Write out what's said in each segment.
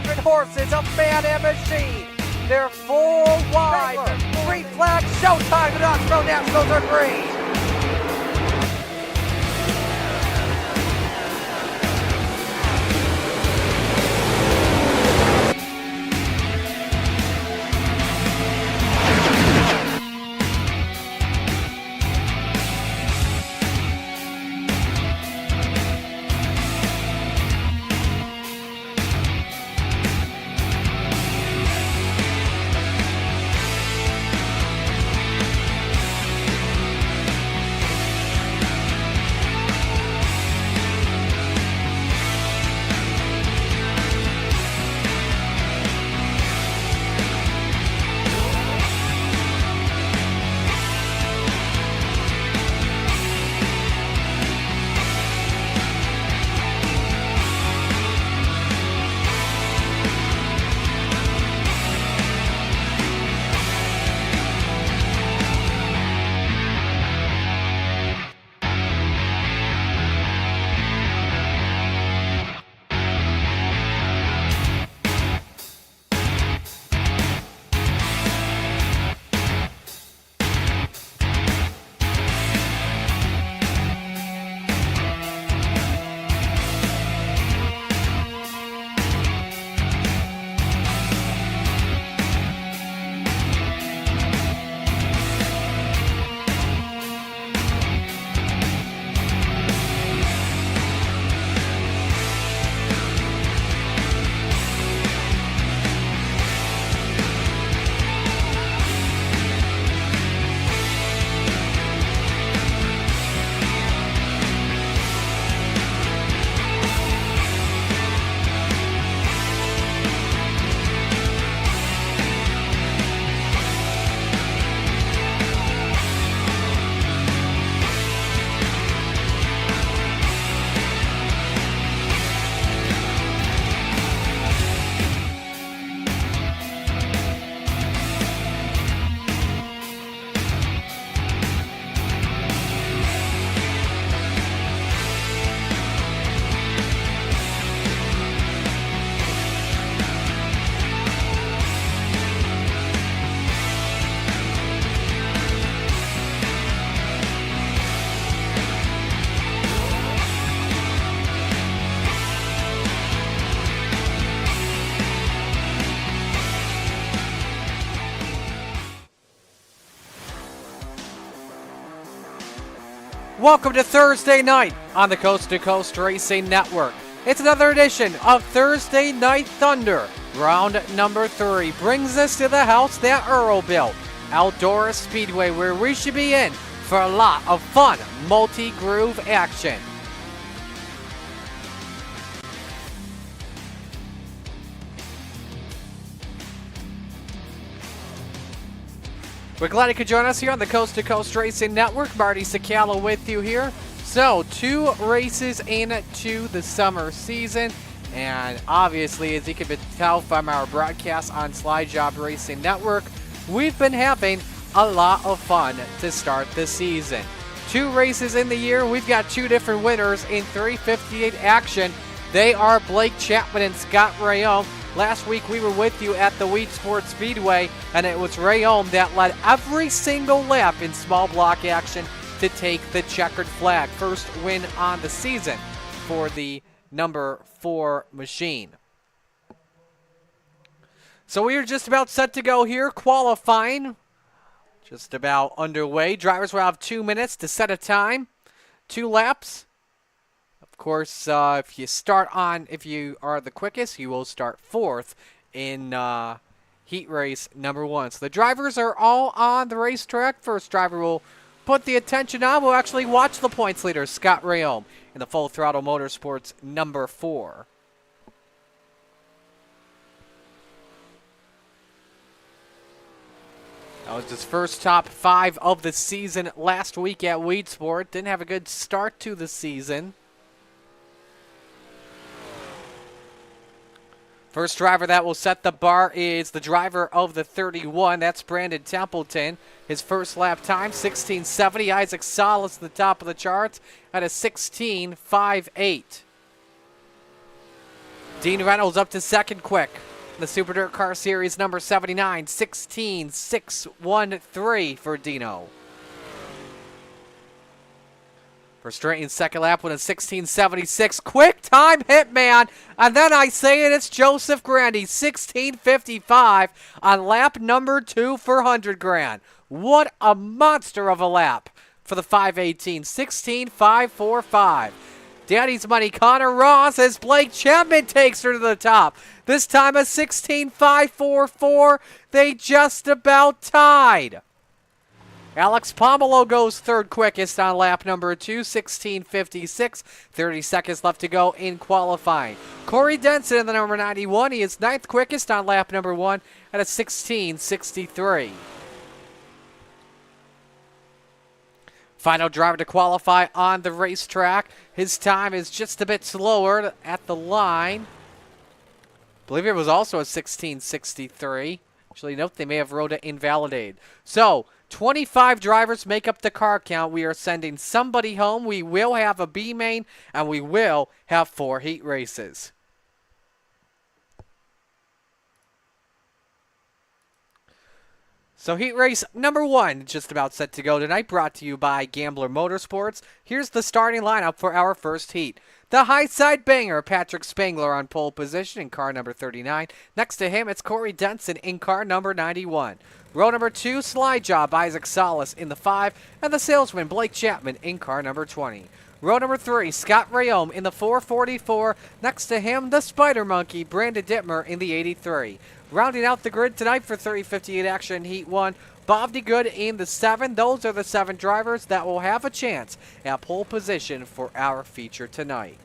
100 horses of man and machine. They're full wide. Green flag, showtime. The Knoxville Nationals are green. Welcome to Thursday night on the Coast to Coast Racing Network. It's another edition of Thursday Night Thunder. Round number 3 brings us to the house that Earl built, Eldora Speedway, where we should be in for a lot of fun multi-groove action. We're glad you could join us here on the Coast to Coast Racing Network. Marty Sakala with you here. So, 2 races into the summer season. And obviously, as you can tell from our broadcast on Slide Job Racing Network, we've been having a lot of fun to start the season. 2 races in the year. We've got 2 different winners in 358 action. They are Blake Chapman and Scott Rayome. Last week we were with you at the Wheat Sports Speedway, and it was Rayome that led every single lap in small block action to take the checkered flag. First win on the season for the number 4 machine. So we are just about set to go here. Qualifying just about underway. Drivers will have 2 minutes to set a time. 2 laps. Of course, if you are the quickest, you will start 4th in heat race number 1. So the drivers are all on the racetrack. First driver will put the attention on. We'll actually watch the points leader, Scott Rayome, in the Full Throttle Motorsports number 4. That was his first top 5 of the season last week at Wheat Sport. Didn't have a good start to the season. First driver that will set the bar is the driver of the 31. That's Brandon Templeton. His first lap time, 16:70. Isaac Salas at the top of the charts at a 16:58. Dean Reynolds up to second quick. The Super Dirt Car Series number 79, 16.613 for Dino. For Straighten's second lap with a 16.76. Quick time Hitman. And then I say it's Joseph Grandy, 16.55 on lap number 2 for 100 grand. What a monster of a lap for the 518, 16.545. Daddy's money, Connor Ross, as Blake Chapman takes her to the top. This time a 16.544. They just about tied. Alex Pomelo goes third quickest on lap number 2, 16.56. 30 seconds left to go in qualifying. Corey Denson in the number 91. He is ninth quickest on lap number 1 at a 16.63. Final driver to qualify on the racetrack. His time is just a bit slower at the line. I believe it was also a 16.63. Actually, note they may have wrote it invalidated. So, 25 drivers make up the car count. We are sending somebody home. We will have a B main, and we will have 4 heat races. So heat race number 1 just about set to go tonight, brought to you by Gambler Motorsports. Here's the starting lineup for our first heat. The high side banger, Patrick Spangler on pole position in car number 39. Next to him, it's Corey Denson in car number 91. Row number 2, slide job, Isaac Salas in the 5, and the salesman, Blake Chapman in car number 20. Row number 3, Scott Rayome in the 444. Next to him, the Spider Monkey, Brandon Dittmer in the 83. Rounding out the grid tonight for 3058 action Heat 1, Bob DeGood in the 7. Those are the 7 drivers that will have a chance at pole position for our feature tonight.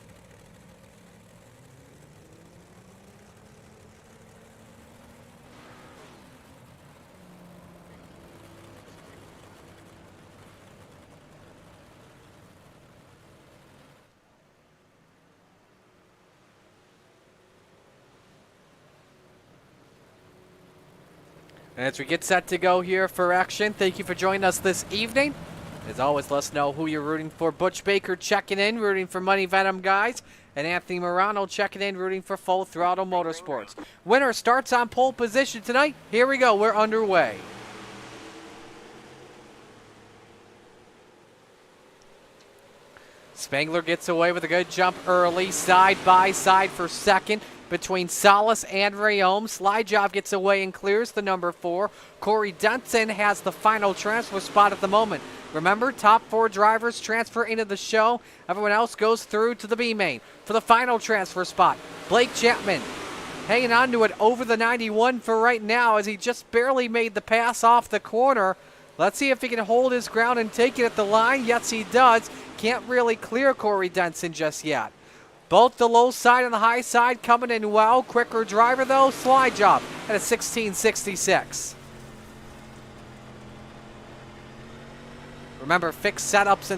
As we get set to go here for action, thank you for joining us this evening. As always, let us know who you're rooting for. Butch Baker checking in, rooting for Money Venom Guys. And Anthony Morano checking in, rooting for Full Throttle Motorsports. Winner starts on pole position tonight. Here we go, we're underway. Spangler gets away with a good jump early, side by side for second between Salas and Rayome. Slide job gets away and clears the number 4. Corey Denson has the final transfer spot at the moment. Remember, top 4 drivers transfer into the show. Everyone else goes through to the B main for the final transfer spot. Blake Chapman hanging on to it over the 91 for right now as he just barely made the pass off the corner. Let's see if he can hold his ground and take it at the line. Yes, he does. Can't really clear Corey Denson just yet. Both the low side and the high side coming in well. Quicker driver, though. Slide job at a 16.66. Remember, fixed setups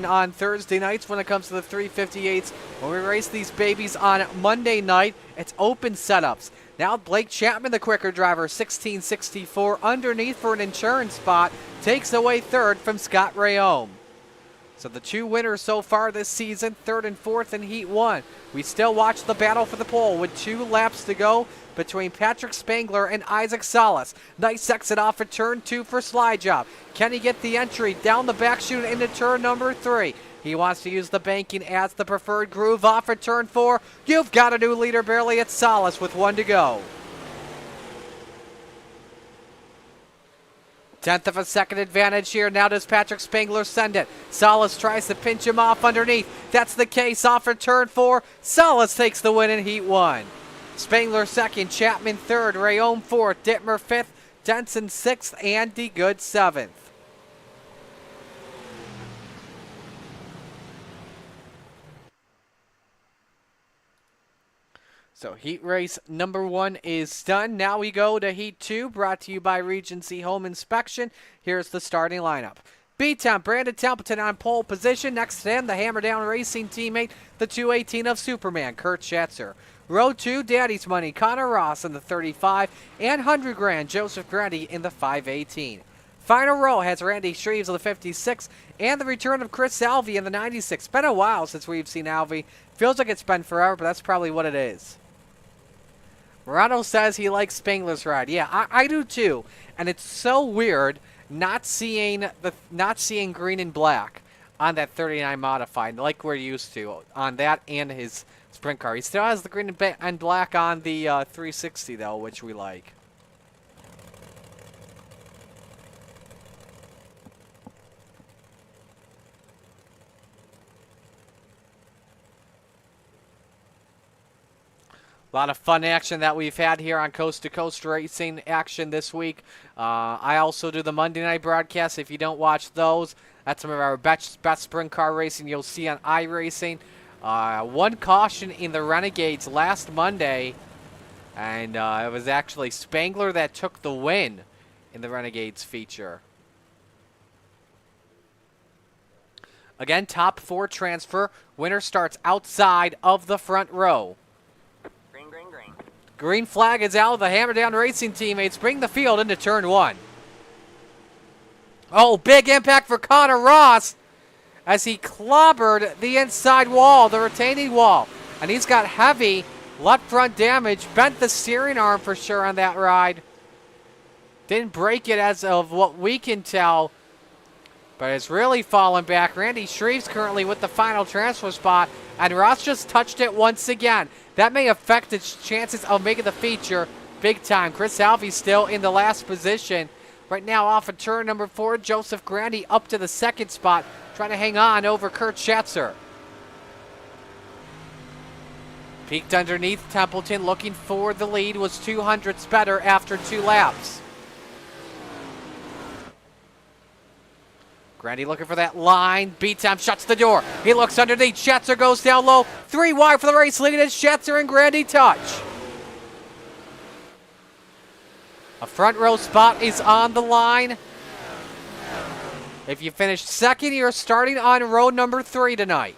on Thursday nights when it comes to the 358s. When we race these babies on Monday night, it's open setups. Now Blake Chapman, the quicker driver, 16.64 underneath for an insurance spot. Takes away third from Scott Rayome. So the 2 winners so far this season, 3rd and 4th in Heat 1. We still watch the battle for the pole with 2 laps to go between Patrick Spangler and Isaac Salas. Nice exit off of turn 2 for slide job. Can he get the entry down the back chute into turn number 3? He wants to use the banking as the preferred groove off of turn 4. You've got a new leader barely at Salas with 1 to go. 1/10 of a second advantage here. Now does Patrick Spangler send it. Salas tries to pinch him off underneath. That's the case off of turn 4. Salas takes the win in Heat 1. Spangler second, Chapman third, Rayome fourth, Dittmer fifth, Denson sixth, and DeGood seventh. So heat race number 1 is done. Now we go to heat 2, brought to you by Regency Home Inspection. Here's the starting lineup. B-Town, Brandon Templeton on pole position. Next to him, the Hammer Down Racing teammate, the 218 of Superman, Kurt Schatzer. Row 2, Daddy's Money, Connor Ross in the 35, and 100 grand, Joseph Grady in the 518. Final row has Randy Shreves in the 56 and the return of Chris Alvey in the 96. Been a while since we've seen Alvey. Feels like it's been forever, but that's probably what it is. Morano says he likes Spangler's ride. Yeah, I do too. And it's so weird not seeing green and black on that 39 modified like we're used to on that and his sprint car. He still has the green and black on the 360 though, which we like. A lot of fun action that we've had here on Coast to Coast Racing action this week. I also do the Monday night broadcast. If you don't watch those, that's some of our best sprint car racing you'll see on iRacing. One caution in the Renegades last Monday, and it was actually Spangler that took the win in the Renegades feature. Again, top 4 transfer. Winner starts outside of the front row. Green flag is out. The Hammer Down Racing teammates bring the field into turn 1. Oh, big impact for Connor Ross as he clobbered the inside wall, the retaining wall. And he's got heavy left front damage. Bent the steering arm for sure on that ride. Didn't break it as of what we can tell, but it's really fallen back. Randy Shreve's currently with the final transfer spot, and Ross just touched it once again. That may affect its chances of making the feature big time. Chris Alvey still in the last position. Right now off of turn number 4, Joseph Grandy up to the second spot, trying to hang on over Kurt Schatzer. Peeked underneath Templeton, looking for the lead, was 200ths better after 2 laps. Grandy looking for that line. Beats him, shuts the door. He looks underneath. Schatzer goes down low. 3 wide for the race lead as Schatzer and Grandy touch. A front row spot is on the line. If you finish second, you're starting on row number 3 tonight.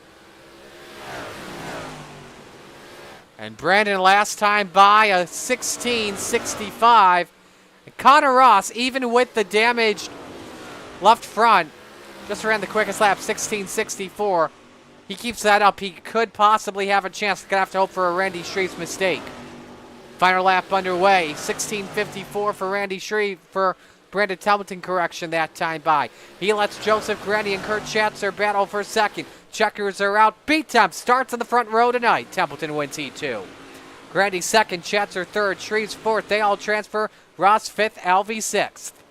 And Brandon last time by a 16.65. And Connor Ross, even with the damaged left front, just ran the quickest lap, 16.64. He keeps that up. He could possibly have a chance. Gonna have to hope for a Randy Shreve's mistake. Final lap underway, 16.54 for Randy Shreve for Brandon Templeton correction that time by. He lets Joseph Grandy and Kurt Schatzer battle for second. Checkers are out. Beat Temp starts in the front row tonight. Templeton wins T2. Grandy second, Schatzer third, Shreve's fourth. They all transfer. Ross fifth, Alvey sixth.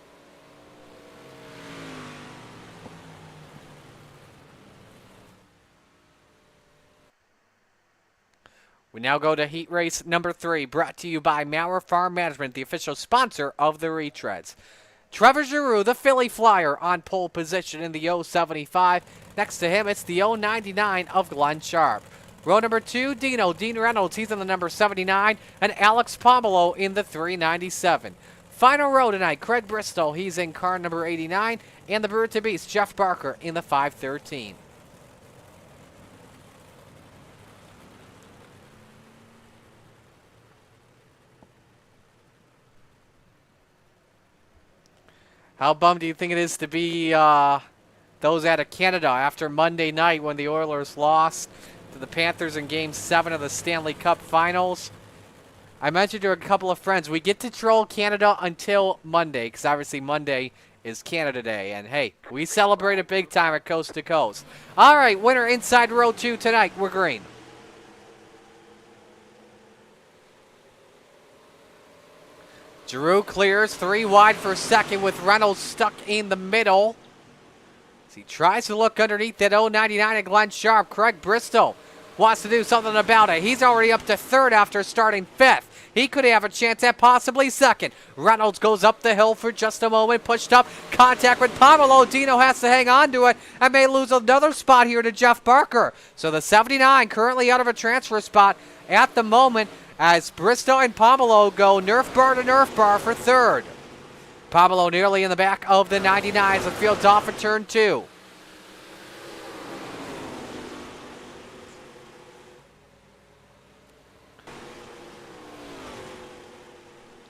We now go to heat race number 3, brought to you by Maurer Farm Management, the official sponsor of the retreads. Trevor Giroux, the Philly Flyer, on pole position in the 075. Next to him, it's the 099 of Glenn Sharp. Row number 2, Dean Reynolds, he's in the number 79, and Alex Pomelo in the 397. Final row tonight, Craig Bristol, he's in car number 89, and the Brewer to Beast, Jeff Barker, in the 513. How bummed do you think it is to be those out of Canada after Monday night when the Oilers lost to the Panthers in Game 7 of the Stanley Cup Finals? I mentioned to a couple of friends, we get to troll Canada until Monday, because obviously Monday is Canada Day. And hey, we celebrate it big time at Coast to Coast. All right, winner inside row 2 tonight, we're green. Giroux clears 3 wide for second with Reynolds stuck in the middle. As he tries to look underneath that 099 of Glenn Sharp. Craig Bristol wants to do something about it. He's already up to third after starting fifth. He could have a chance at possibly second. Reynolds goes up the hill for just a moment, pushed up, contact with Pomelo. Dino has to hang on to it and may lose another spot here to Jeff Barker. So the 79 currently out of a transfer spot at the moment, as Bristow and Pomelo go Nerf bar to Nerf bar for third. Pomelo nearly in the back of the 99 as the field's off at turn 2.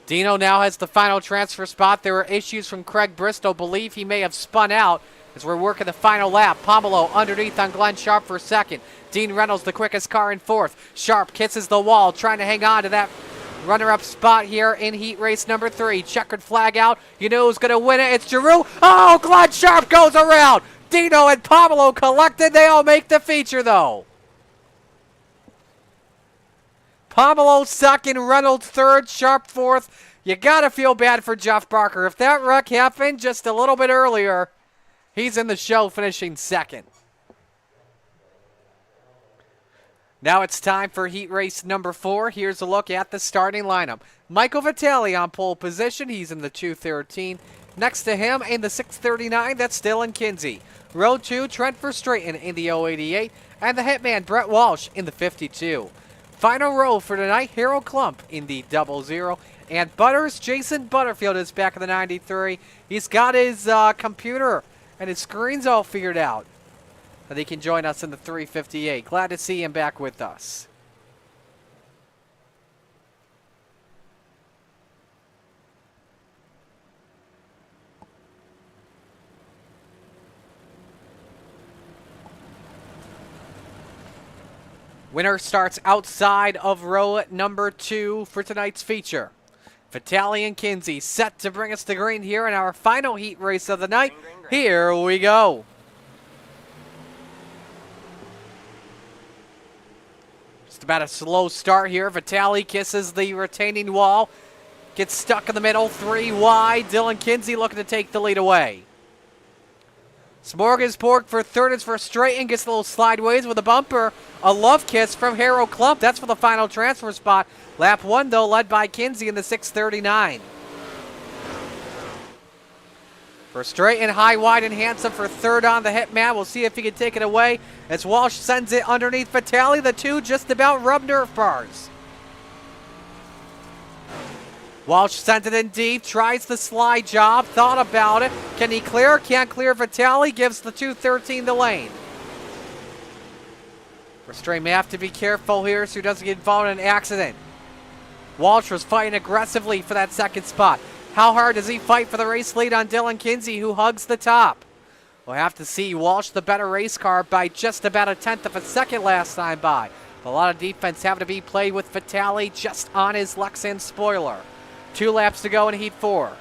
Dino now has the final transfer spot. There were issues from Craig Bristow. Believe he may have spun out as we're working the final lap. Pomelo underneath on Glenn Sharp for second. Dean Reynolds, the quickest car, in fourth. Sharp kisses the wall, trying to hang on to that Runner-up spot here in heat race number 3. Checkered flag out. You know who's going to win it. It's Giroux. Oh, Glenn Sharp goes around. Dino and Pablo collected. They all make the feature, though. Pablo second, Reynolds third, Sharp fourth. You got to feel bad for Jeff Barker. If that wreck happened just a little bit earlier, he's in the show finishing second. Now it's time for heat race number 4. Here's a look at the starting lineup. Michael Vitale on pole position. He's in the 213. Next to him in the 639, that's Dylan Kinsey. Row 2, Trent Verstraeten in the 088. And the hitman, Brett Walsh, in the 52. Final row for tonight, Harold Klump in the 00. And Butters, Jason Butterfield is back in the 93. He's got his computer and his screens all figured out. And he can join us in the 358. Glad to see him back with us. Winner starts outside of row number 2 for tonight's feature. Vitale and Kinsey set to bring us to green here in our final heat race of the night. Here we go. Just about a slow start here. Vitale kisses the retaining wall. Gets stuck in the middle, 3 wide. Dylan Kinsey looking to take the lead away. Smorgasbord for third is Verstraeten. Gets a little slideways with a bumper. A love kiss from Harold Klump. That's for the final transfer spot. Lap 1, though, led by Kinsey in the 639. Verstraeten high, wide, and handsome for third on the hitman. We'll see if he can take it away as Walsh sends it underneath Vitale. The two just about rub Nerf bars. Walsh sent it in deep, tries the slide job, thought about it. Can he clear? Can't clear. Vitale gives the 213 the lane. Verstraeten may have to be careful here so he doesn't get involved in an accident. Walsh was fighting aggressively for that second spot. How hard does he fight for the race lead on Dylan Kinsey, who hugs the top? We'll have to see. Walsh the better race car by just about a tenth of a second last time by. A lot of defense having to be played with Vitale just on his Lexan spoiler. 2 laps to go in heat 4.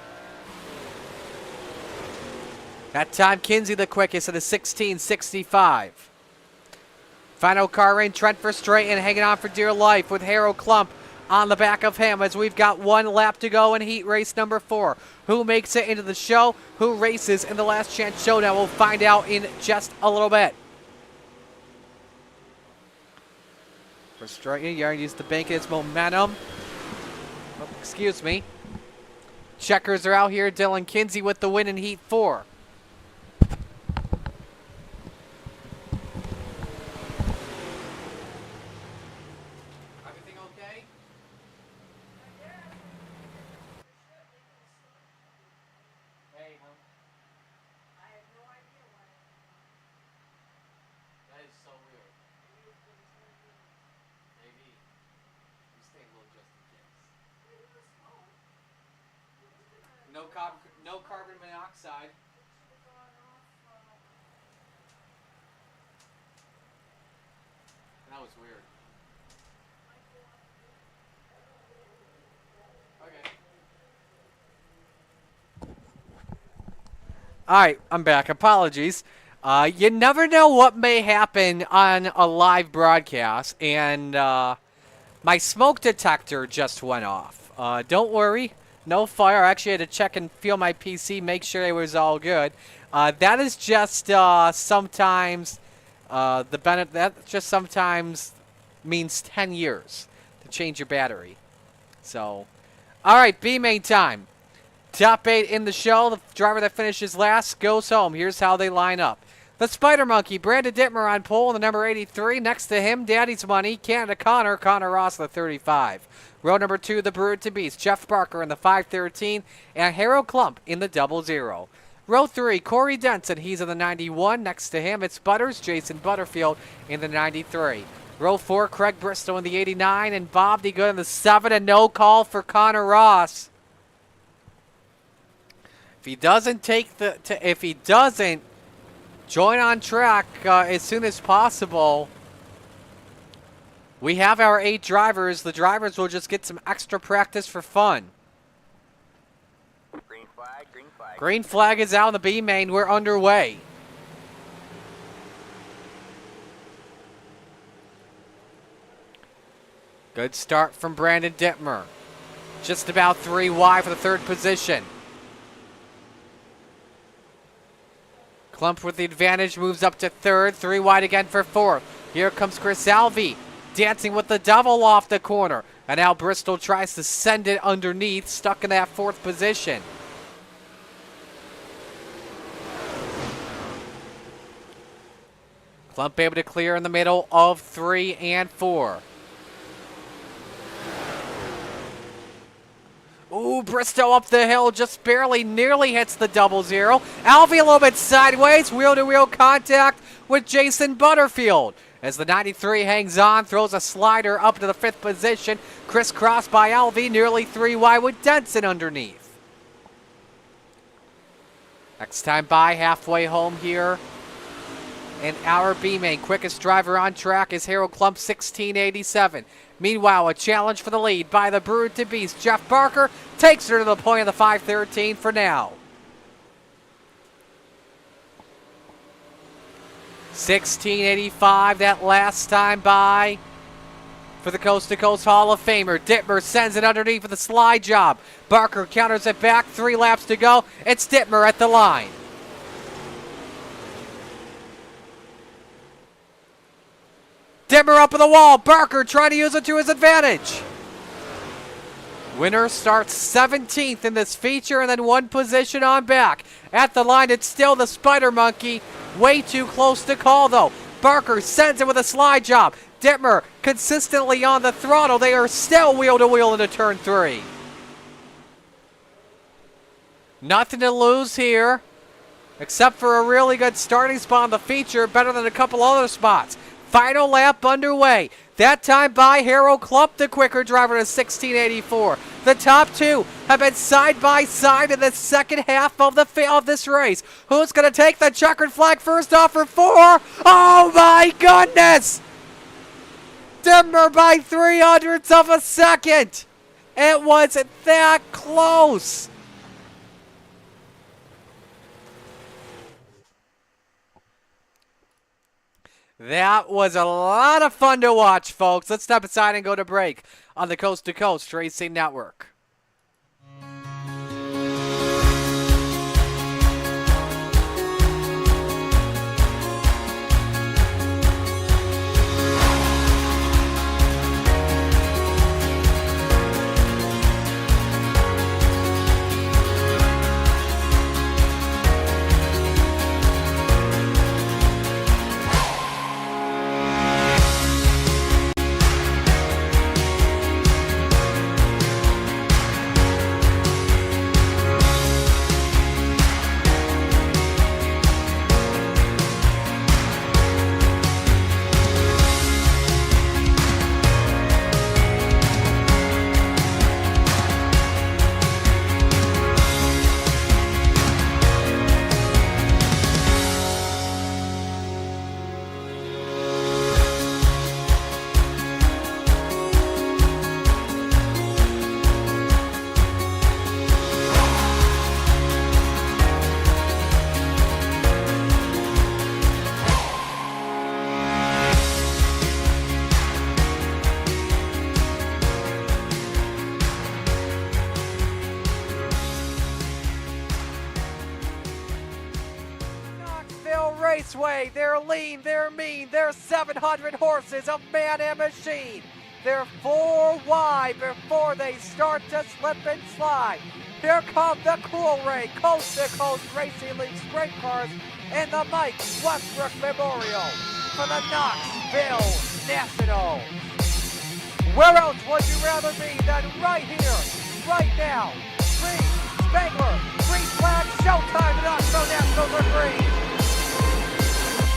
That time Kinsey the quickest at a 16:65. Final car in, Trent Verstraeten hanging on for dear life with Harold Klump on the back of him as we've got 1 lap to go in heat race number 4. Who makes it into the show? Who races in the last chance showdown? We'll find out in just a little bit. Verstraeten, Yarn used to bank its momentum. Oh, excuse me. Checkers are out here. Dylan Kinsey with the win in heat 4. No carbon monoxide. That was weird. Okay. Alright, I'm back. Apologies. You never know what may happen on a live broadcast, and my smoke detector just went off. Don't worry. No fire. I actually had to check and feel my PC, make sure it was all good. That is just sometimes that just sometimes means 10 years to change your battery. So, all right, B main time. Top 8 in the show. The driver that finishes last goes home. Here's how they line up. The Spider Monkey, Brandon Dittmer on pole in the number 83. Next to him, Daddy's Money, Canada Connor Ross in the 35. Row number 2, the Brute to Beast, Jeff Barker in the 513, and Harold Klump in the 00. Row 3, Corey Denson, he's in the 91. Next to him, it's Butters, Jason Butterfield in the 93. Row 4, Craig Bristow in the 89, and Bob DeGood in the 7, and no call for Connor Ross. If he doesn't join on track as soon as possible, We have our 8 drivers. The drivers will just get some extra practice for fun. Green flag, green flag. Green flag is out in the B main. We're underway. Good start from Brandon Dittmer. Just about 3 wide for the 3rd position. Klump with the advantage moves up to 3rd. 3 wide again for 4th. Here comes Chris Alvey dancing with the double off the corner. And now Bristol tries to send it underneath, stuck in that 4th position. Klump able to clear in the middle of 3 and 4. Ooh, Bristow up the hill, just barely, nearly hits the 0-0. Alvey a little bit sideways, wheel-to-wheel contact with Jason Butterfield. As the 93 hangs on, throws a slider up to the 5th position. Crisscrossed by Alvey, nearly 3 wide with Denson underneath. Next time by, halfway home here. And our B main quickest driver on track is Harold Klump, 1687. Meanwhile, a challenge for the lead by the Brood to Beast. Jeff Barker takes her to the point of the 513 for now. 1685, that last time by for the Coast to Coast Hall of Famer. Dittmer sends it underneath for the slide job. Barker counters it back, 3 laps to go. It's Dittmer at the line. Dittmer up on the wall. Barker trying to use it to his advantage. Winner starts 17th in this feature and then 1 position on back. At the line, it's still the Spider Monkey. Way too close to call, though. Barker sends it with a slide job. Dittmer consistently on the throttle. They are still wheel-to-wheel into turn 3. Nothing to lose here, except for a really good starting spot on the feature, better than a couple other spots. Final lap underway. That time by Harold Klump, the quicker driver, to 1684. The top 2 have been side by side in the second half of this race. Who's going to take the checkered flag first off for 4? Oh my goodness! Dittmer by 300ths of a second. It wasn't that close. That was a lot of fun to watch, folks. Let's step aside and go to break on the Coast to Coast Racing Network. Raceway, they're lean, they're mean, they're 700 horses of man and machine. They're 4 wide before they start to slip and slide. Here come the Cool Ray Coast to Coast Racing League Sprint Cars and the Mike Westbrook Memorial for the Knoxville Nationals. Where else would you rather be than right here, right now? Green, Spangler, green flag, showtime, the Knoxville Nationals are green.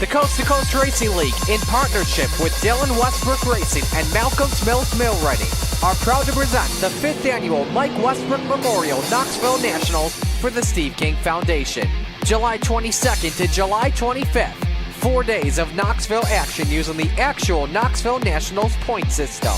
The Coast to Coast Racing League, in partnership with Dylan Westbrook Racing and Malcolm's Mills Mill Ready, are proud to present the 5th annual Mike Westbrook Memorial Knoxville Nationals for the Steve King Foundation. July 22nd to July 25th. 4 days of Knoxville action using the actual Knoxville Nationals point system.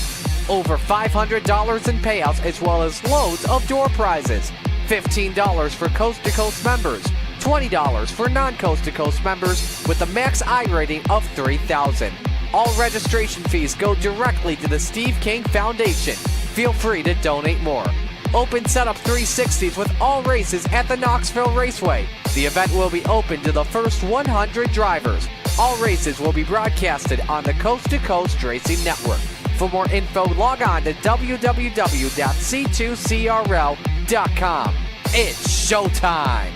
Over $500 in payouts as well as loads of door prizes. $15 for Coast to Coast members. $20 for non-Coast to Coast members with a max I rating of 3,000. All registration fees go directly to the Steve King Foundation. Feel free to donate more. Open setup 360s with all races at the Knoxville Raceway. The event will be open to the first 100 drivers. All races will be broadcasted on the Coast to Coast Racing Network. For more info, log on to www.c2crl.com. It's showtime!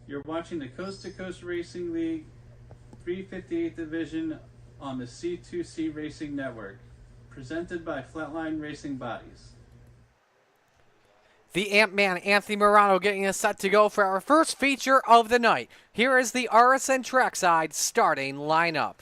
You're watching the Coast to Coast Racing League 358th Division on the C2C Racing Network, presented by Flatline Racing Bodies. The Ant-Man, Anthony Morano, getting us set to go for our first feature of the night. Here is the RSN Trackside starting lineup.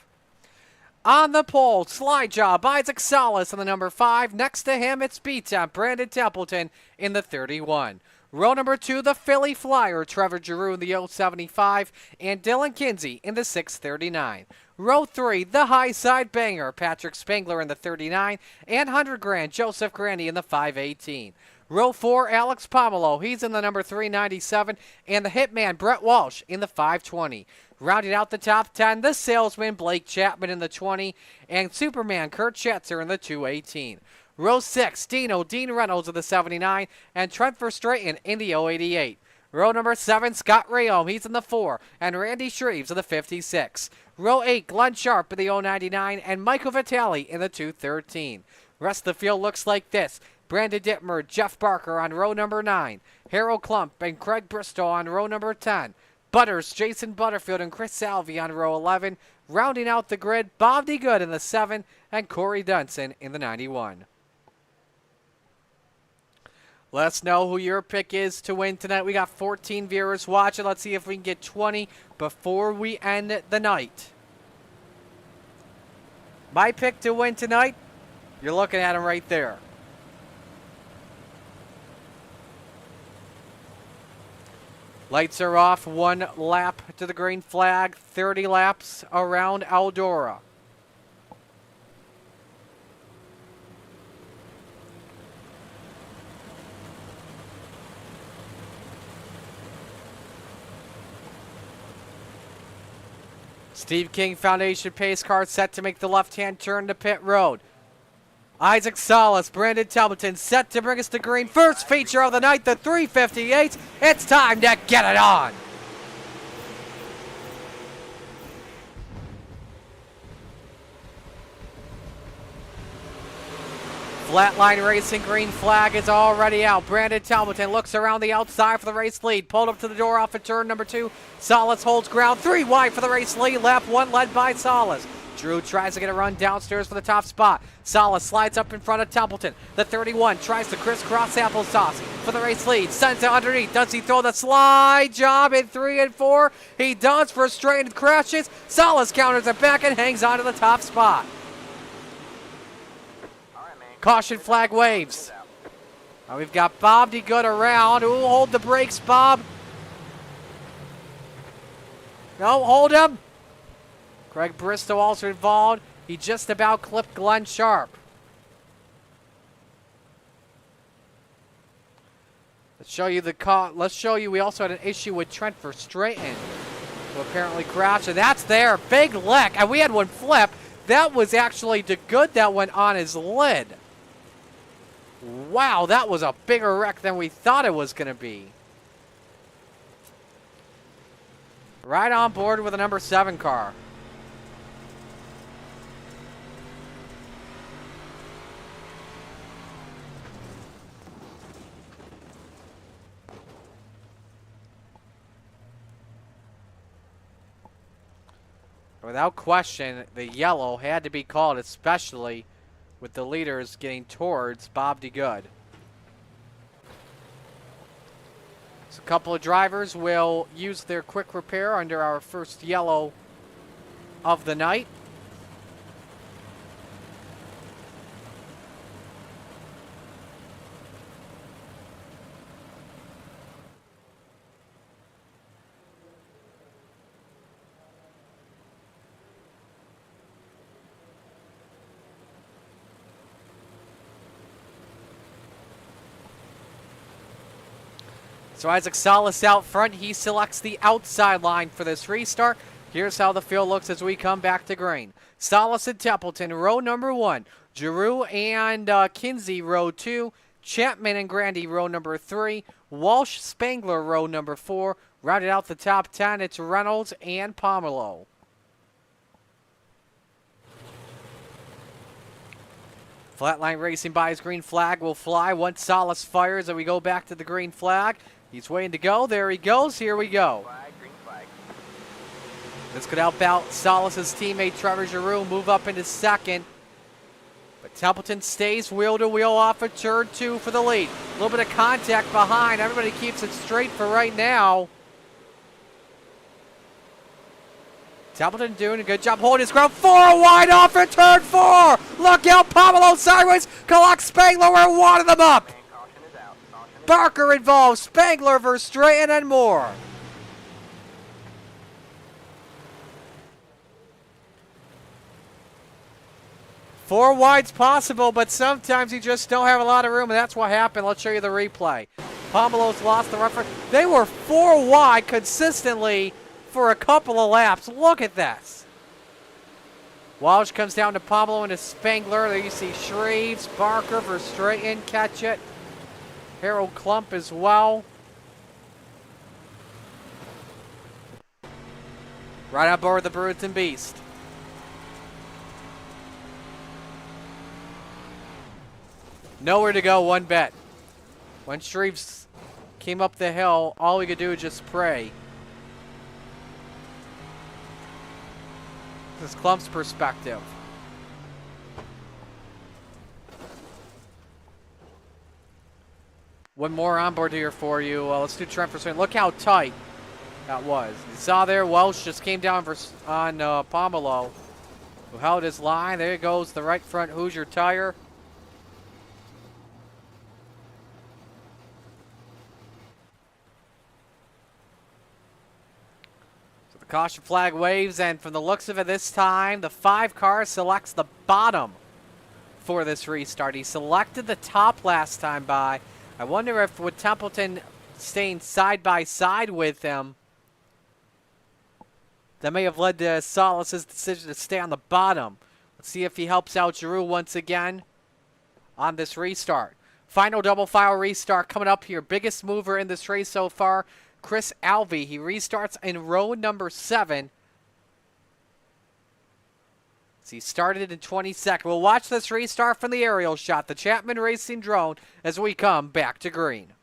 On the pole, slide job, Isaac Salas in the number 5. Next to him, it's B-Temp, Brandon Templeton in the 31. Row number 2, the Philly Flyer, Trevor Giroux in the 075, and Dylan Kinsey in the 639. Row 3, the High Side Banger, Patrick Spangler in the 39, and 100 grand, Joseph Grandy in the 518. Row 4, Alex Pomelo, he's in the number 397, and the Hitman, Brett Walsh, in the 520. Rounding out the top 10, the Salesman, Blake Chapman in the 20, and Superman, Kurt Schatzer in the 218. Row 6, Dean Reynolds in the 79, and Trent Verstraeten in the 088. Row number 7, Scott Rayom, he's in the 4, and Randy Shreves in the 56. Row 8, Glenn Sharp in the 099, and Michael Vitale in the 213. Rest of the field looks like this. Brandon Dittmer, Jeff Barker on row number 9. Harold Klump and Craig Bristow on row number 10. Butters, Jason Butterfield, and Chris Salvi on row 11. Rounding out the grid, Bob D. Good in the 7, and Corey Dunson in the 91. Let us know who your pick is to win tonight. We got 14 viewers watching. Let's see if we can get 20 before we end the night. My pick to win tonight, you're looking at him right there. Lights are off. 1 lap to the green flag. 30 laps around Eldora. Steve King Foundation pace car set to make the left-hand turn to pit road. Isaac Salas, Brandon Templeton set to bring us to green. First feature of the night, the 358. It's time to get it on. Flatline Racing green flag is already out. Brandon Templeton looks around the outside for the race lead. Pulled up to the door off of turn number 2. Salas holds ground. 3 wide for the race lead. Lap 1 led by Salas. Drew tries to get a run downstairs for the top spot. Salas slides up in front of Templeton. The 31 tries to crisscross applesauce for the race lead. Sends it underneath. Does he throw the slide job in 3 and 4? He does. Frustrated crashes. Salas counters it back and hangs on to the top spot. Caution flag waves. Now we've got Bob D. Good around. Who will hold the brakes, Bob? No, hold him. Craig Bristow also involved. He just about clipped Glenn Sharp. Let's show you we also had an issue with Trent Verstraeten, who apparently crashed, and that's there. Big lick, and we had one flip. That was actually the Good that went on his lid. Wow, that was a bigger wreck than we thought it was going to be. Right on board with the number 7 car. Without question, the yellow had to be called, especially with the leaders getting towards Bob D. Good. So a couple of drivers will use their quick repair under our first yellow of the night. So Isaac Salas out front. He selects the outside line for this restart. Here's how the field looks as we come back to green. Salas and Templeton, row number 1. Giroux and Kinsey, row 2. Chapman and Grandy, row number 3. Walsh, Spangler, row number 4. Rounded out the top 10, it's Reynolds and Pomelo. Flatline Racing buys green flag will fly once Salas fires and we go back to the green flag. He's waiting to go. There he goes. Here we go. Green flag. This could help out Salas' teammate Trevor Giroux move up into second. But Templeton stays wheel to wheel off of turn 2 for the lead. A little bit of contact behind. Everybody keeps it straight for right now. Templeton doing a good job holding his ground. 4 wide off at turn 4. Look out, Pomelo sideways. Collects Spangler. We're one of them up. And caution is out. Caution is Barker involved. Spangler, Verstraeten, and more. Four wide's possible, but sometimes you just don't have a lot of room, and that's what happened. Let's show you the replay. Pomelo's lost the reference. They were 4 wide consistently for a couple of laps. Look at this. Walsh comes down to Pomelo and to Spangler. There you see Shreves, Barker, Verstraeten catch it. Harold Klump as well. Right on board the Brewington Beast. Nowhere to go, one bet. When Shreves came up the hill, all we could do was just pray. This is Klump's perspective. One more onboard here for you. Let's do Trent for swing. Look how tight that was. You saw there, Welsh just came down on Pomelo, who held his line. There goes the right front Hoosier tire. Caution flag waves, and from the looks of it this time, the 5 car selects the bottom for this restart. He selected the top last time by. I wonder if with Templeton staying side by side with him, that may have led to Salas' decision to stay on the bottom. Let's see if he helps out Giroux once again on this restart. Final double file restart coming up here. Biggest mover in this race so far, Chris Alvey. He restarts in row number 7. So he started in 22nd. We'll watch this restart from the aerial shot, the Chapman Racing drone, as we come back to green.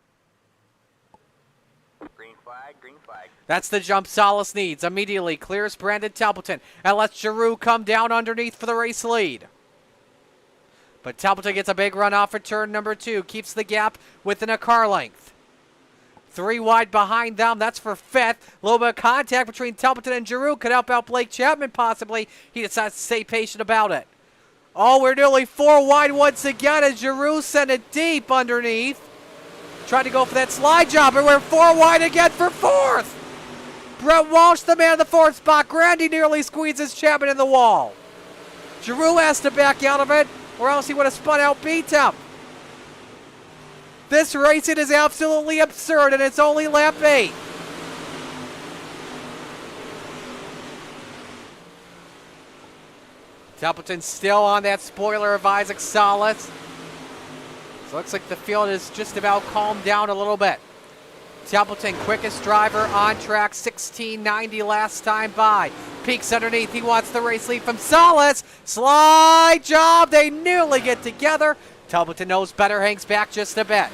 green flag. Green flag. That's the jump Salas needs. Immediately clears Brandon Templeton and lets Giroux come down underneath for the race lead. But Templeton gets a big run off at turn number 2. Keeps the gap within a car length. 3 wide behind them. That's for 5th. A little bit of contact between Templeton and Giroux could help out Blake Chapman possibly. He decides to stay patient about it. Oh, we're nearly 4 wide once again as Giroux sent it deep underneath. Tried to go for that slide job, and we're 4 wide again for 4th. Brett Walsh, the man in the 4th spot. Grandy nearly squeezes Chapman in the wall. Giroux has to back out of it, or else he would have spun out beat him. This racing is absolutely absurd, and it's only lap 8. Templeton still on that spoiler of Isaac Salas. So it looks like the field is just about calmed down a little bit. Templeton, quickest driver on track, 1690 last time by. Peeks underneath, he wants the race lead from Salas. Slide job, they nearly get together. Templeton knows better, hangs back just a bit.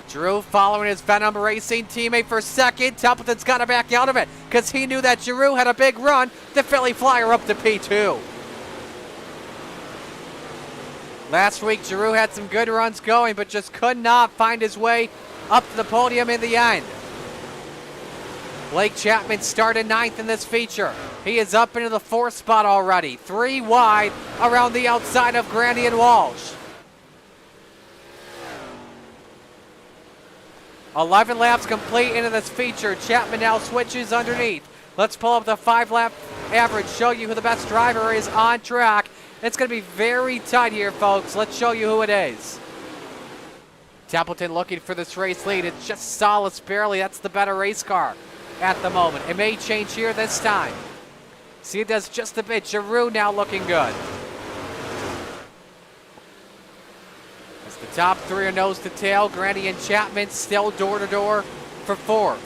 Giroux following his Venom Racing teammate for 2nd. Templeton's got to back out of it because he knew that Giroux had a big run. The Philly Flyer up to P2. Last week, Giroux had some good runs going, but just could not find his way up to the podium in the end. Blake Chapman started 9th in this feature. He is up into the 4th spot already. 3 wide around the outside of Grandy and Walsh. 11 laps complete into this feature. Chapman now switches underneath. Let's pull up the 5-lap average, show you who the best driver is on track. It's going to be very tight here, folks. Let's show you who it is. Templeton looking for this race lead. It's just Salas barely. That's the better race car at the moment. It may change here this time. See, it does just a bit. Giroux now looking good. As the top three are nose to tail, Grandy and Chapman still door to door for fourth.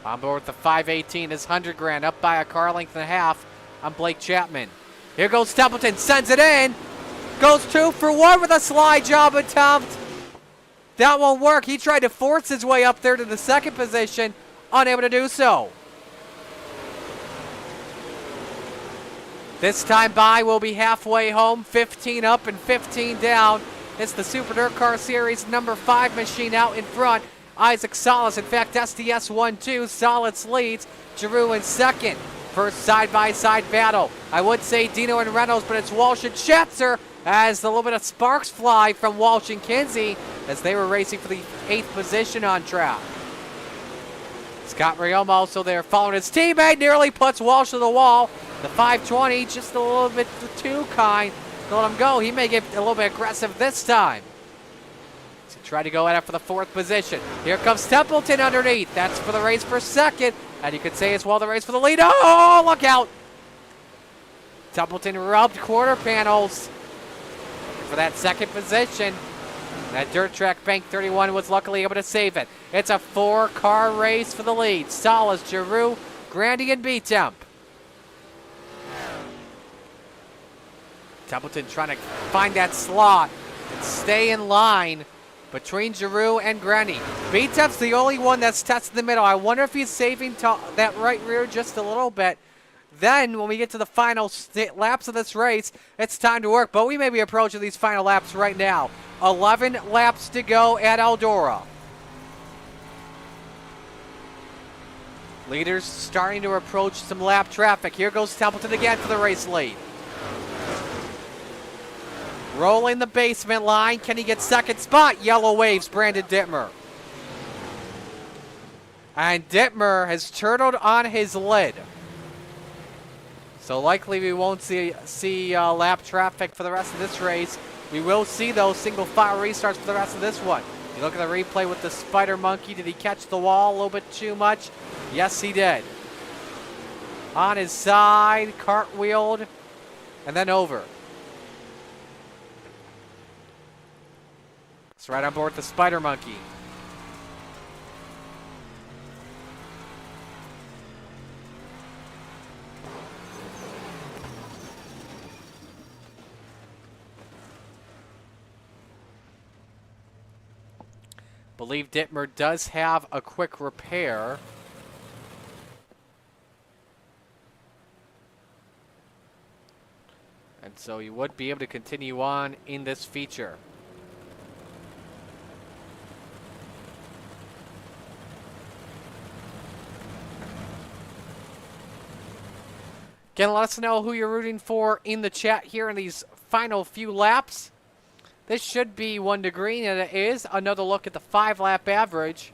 On board with the 518 is 100 grand, up by a car length and a half on Blake Chapman. Here goes Templeton, sends it in. Goes 2 for 1 with a slide job attempt. That won't work. He tried to force his way up there to the second position, unable to do so. This time by will be halfway home, 15 up and 15 down. It's the Super Dirt Car Series number 5 machine out in front. Isaac Salas, in fact, SDS 1-2. Salas leads. Giroux in second. First side-by-side battle. I would say Dino and Reynolds, but it's Walsh and Schatzer as a little bit of sparks fly from Walsh and Kinsey as they were racing for the 8th position on track. Scott Rioma also there following his teammate, nearly puts Walsh to the wall. The 520 just a little bit too kind to let him go. He may get a little bit aggressive this time. So try to go at it for the 4th position. Here comes Templeton underneath. That's for the race for second. And you could say as well the race for the lead. Oh, look out. Templeton rubbed quarter panels for that second position. That dirt track bank 31 was luckily able to save it. It's a 4-car race for the lead. Salas, Giroux, Grandy, and B-Temp. Templeton trying to find that slot and stay in line between Giroux and Grandy. B-Temp's the only one that's testing the middle. I wonder if he's saving that right rear just a little bit. Then, when we get to the final laps of this race, it's time to work. But we may be approaching these final laps right now. 11 laps to go at Eldora. Leaders starting to approach some lap traffic. Here goes Templeton again for the race lead. Rolling the basement line. Can he get second spot? Yellow waves, Brandon Dittmer. And Dittmer has turtled on his lid. So likely we won't see lap traffic for the rest of this race. We will see those single file restarts for the rest of this one. You look at the replay with the spider monkey. Did he catch the wall a little bit too much? Yes, he did. On his side, cartwheeled, and then over. It's right on board with the spider monkey. Believe Dittmer does have a quick repair. And so he would be able to continue on in this feature. Again, let us know who you're rooting for in the chat here in these final few laps. This should be one to green, and it is. Another look at the 5-lap average.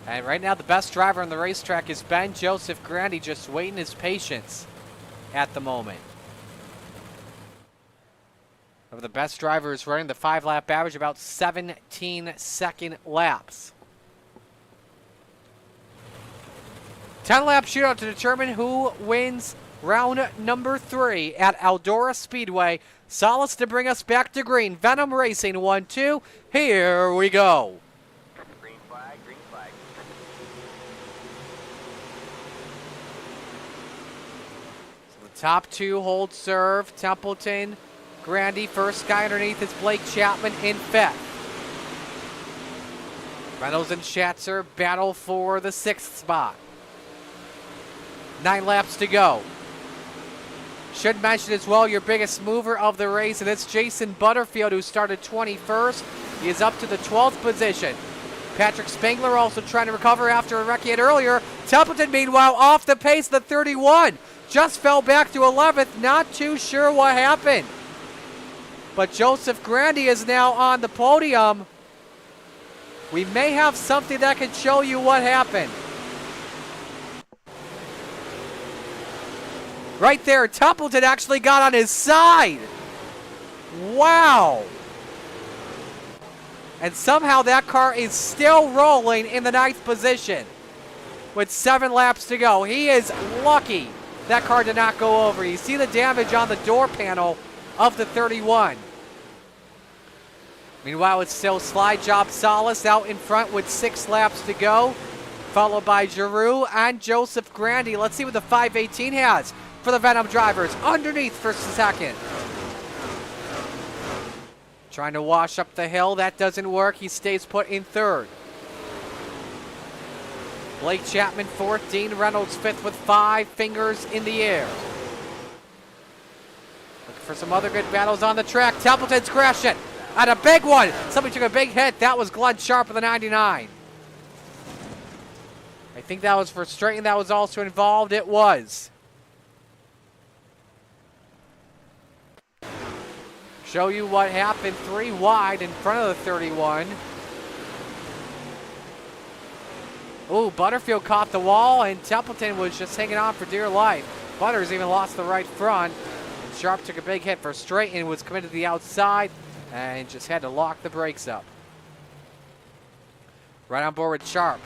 And right now, the best driver on the racetrack is Ben Joseph Grandy, just waiting his patience at the moment. Of the best drivers running the 5-lap average, about 17-second laps. 10-lap shootout to determine who wins round number 3 at Eldora Speedway. Salas to bring us back to green. Venom Racing 1-2. Here we go. Green flag, green flag. So the top 2 hold serve. Templeton, Grandy. First guy underneath is Blake Chapman in 5th. Reynolds and Schatzer battle for the 6th spot. 9 laps to go. Should mention as well your biggest mover of the race, and it's Jason Butterfield, who started 21st. He is up to the 12th position. Patrick Spangler also trying to recover after a wreck he had earlier. Templeton, meanwhile, off the pace, the 31. Just fell back to 11th. Not too sure what happened. But Joseph Grandy is now on the podium. We may have something that can show you what happened. Right there, Templeton actually got on his side. Wow. And somehow that car is still rolling in the 9th position with 7 laps to go. He is lucky that car did not go over. You see the damage on the door panel of the 31. Meanwhile, it's still Slide Job Salas out in front with 6 laps to go, followed by Giroux and Joseph Grandy. Let's see what the 518 has for the Venom drivers. Underneath for second. Trying to wash up the hill. That doesn't work. He stays put in 3rd. Blake Chapman 4th. Dean Reynolds 5th with 5 fingers in the air. Looking for some other good battles on the track. Templeton's crashing. And a big one. Somebody took a big hit. That was Glenn Sharp of the 99. I think that was for Straighten that was also involved. It was. Show you what happened. 3 wide in front of the 31. Ooh, Butterfield caught the wall, and Templeton was just hanging on for dear life. Butters even lost the right front. Sharp took a big hit for Straighten, was committed to the outside, and just had to lock the brakes up. Right on board with Sharp.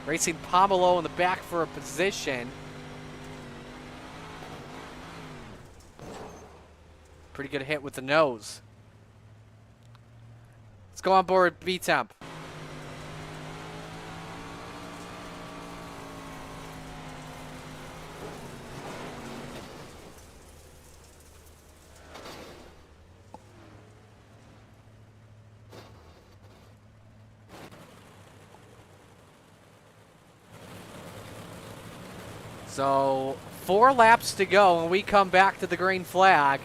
Racing Pomelo in the back for a position. Pretty good hit with the nose. Let's go on board B-Temp. So 4 laps to go and we come back to the green flag.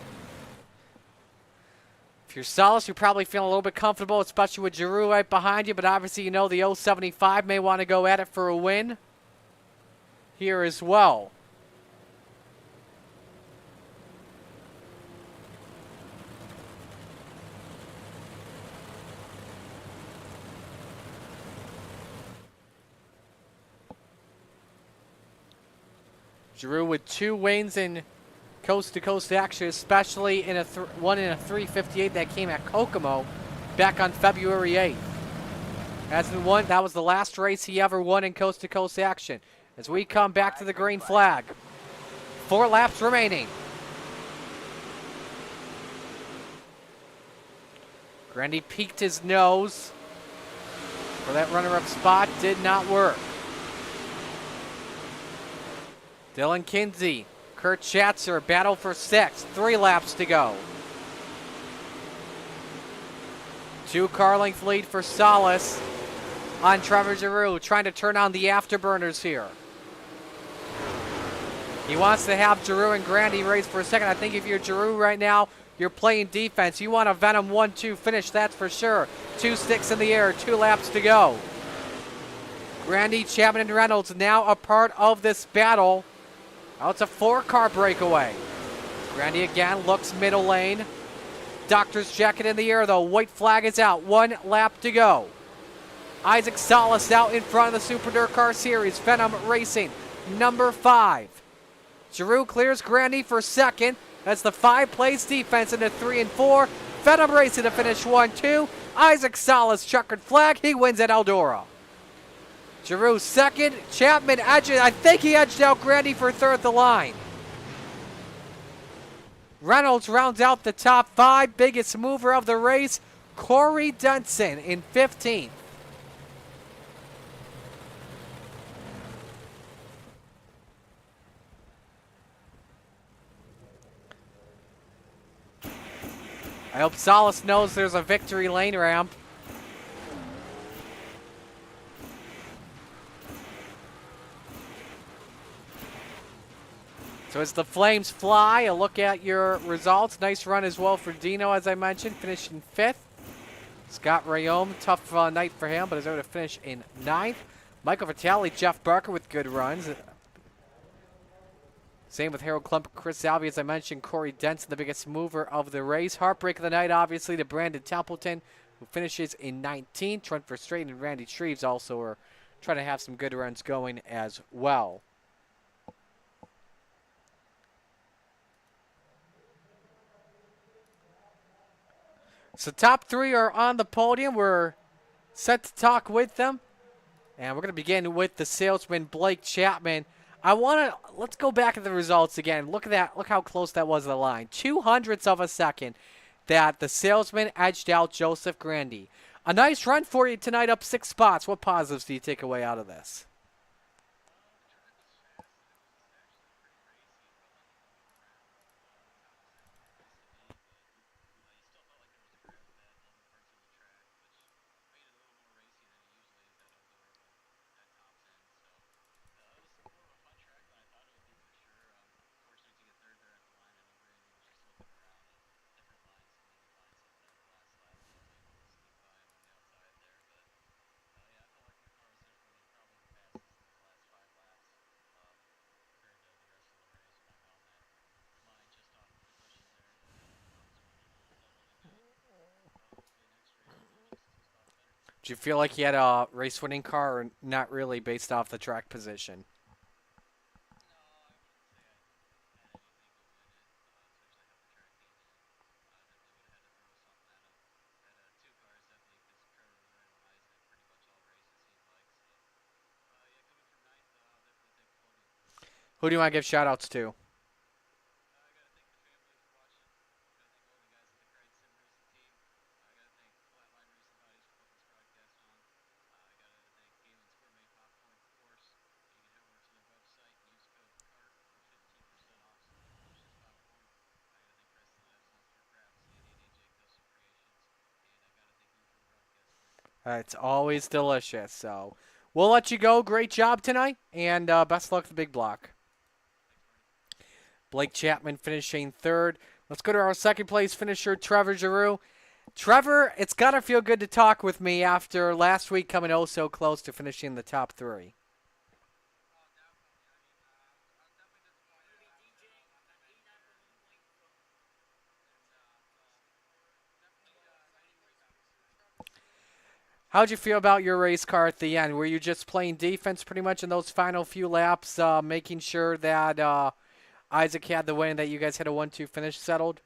If you're Salas, you're probably feeling a little bit comfortable, especially with Giroux right behind you, but obviously you know the 075 may want to go at it for a win here as well. Giroux with 2 wins in coast-to-coast action, especially in one in a 358 that came at Kokomo back on February 8th. Hasn't won. That was the last race he ever won in coast-to-coast action. As we come back to the green flag. 4 laps remaining. Grandy peeked his nose for that runner-up spot. Did not work. Dylan Kinsey, Kurt Schatzer battle for 6th. 3 laps to go. 2 car length lead for Salas on Trevor Giroux, trying to turn on the afterburners here. He wants to have Giroux and Grandy race for a second. I think if you're Giroux right now, you're playing defense. You want a Venom 1-2 finish, that's for sure. 2 sticks in the air, 2 laps to go. Grandy, Chapman, and Reynolds now a part of this battle. Oh, it's a 4-car breakaway. Grandy again looks middle lane. Doctor's jacket in the air, though. White flag is out. 1 lap to go. Isaac Salas out in front of the Super Dirt Car Series. Venom Racing, number 5. Giroux clears Grandy for 2nd. That's the 5-place defense into 3 and 4. Venom Racing to finish 1-2. Isaac Salas checkered flag. He wins at Eldora. Giroux 2nd. Chapman edges. I think he edged out Grandy for 3rd at the line. Reynolds rounds out the top 5. Biggest mover of the race, Corey Denson in 15th. I hope Salas knows there's a victory lane ramp. So as the flames fly, a look at your results. Nice run as well for Dino, as I mentioned, finishing 5th. Scott Rayome, tough night for him, but is able to finish in 9th. Michael Vitale, Jeff Barker with good runs. Same with Harold Klump, Chris Alvey, as I mentioned. Corey Denson, the biggest mover of the race. Heartbreak of the night, obviously, to Brandon Templeton, who finishes in 19th. Trent Verstraeten and Randy Treves also are trying to have some good runs going as well. So top three are on the podium. We're set to talk with them. And we're going to begin with the salesman, Blake Chapman. Let's go back at the results again. Look at that. Look how close that was to the line. 0.02 of a second that the salesman edged out Joseph Grandy. A nice run for you tonight, up 6 spots. What positives do you take away out of this? Do you feel like he had a race-winning car or not really based off the track position? Who do you want to give shout-outs to? It's always delicious. So we'll let you go. Great job tonight, and best luck at the big block. Blake Chapman finishing third. Let's go to our second place finisher, Trevor Giroux. Trevor, it's got to feel good to talk with me after last week coming oh so close to finishing the top three. How'd you feel about your race car at the end? Were you just playing defense pretty much in those final few laps, making sure that Isaac had the win, that you guys had a 1-2 finish settled?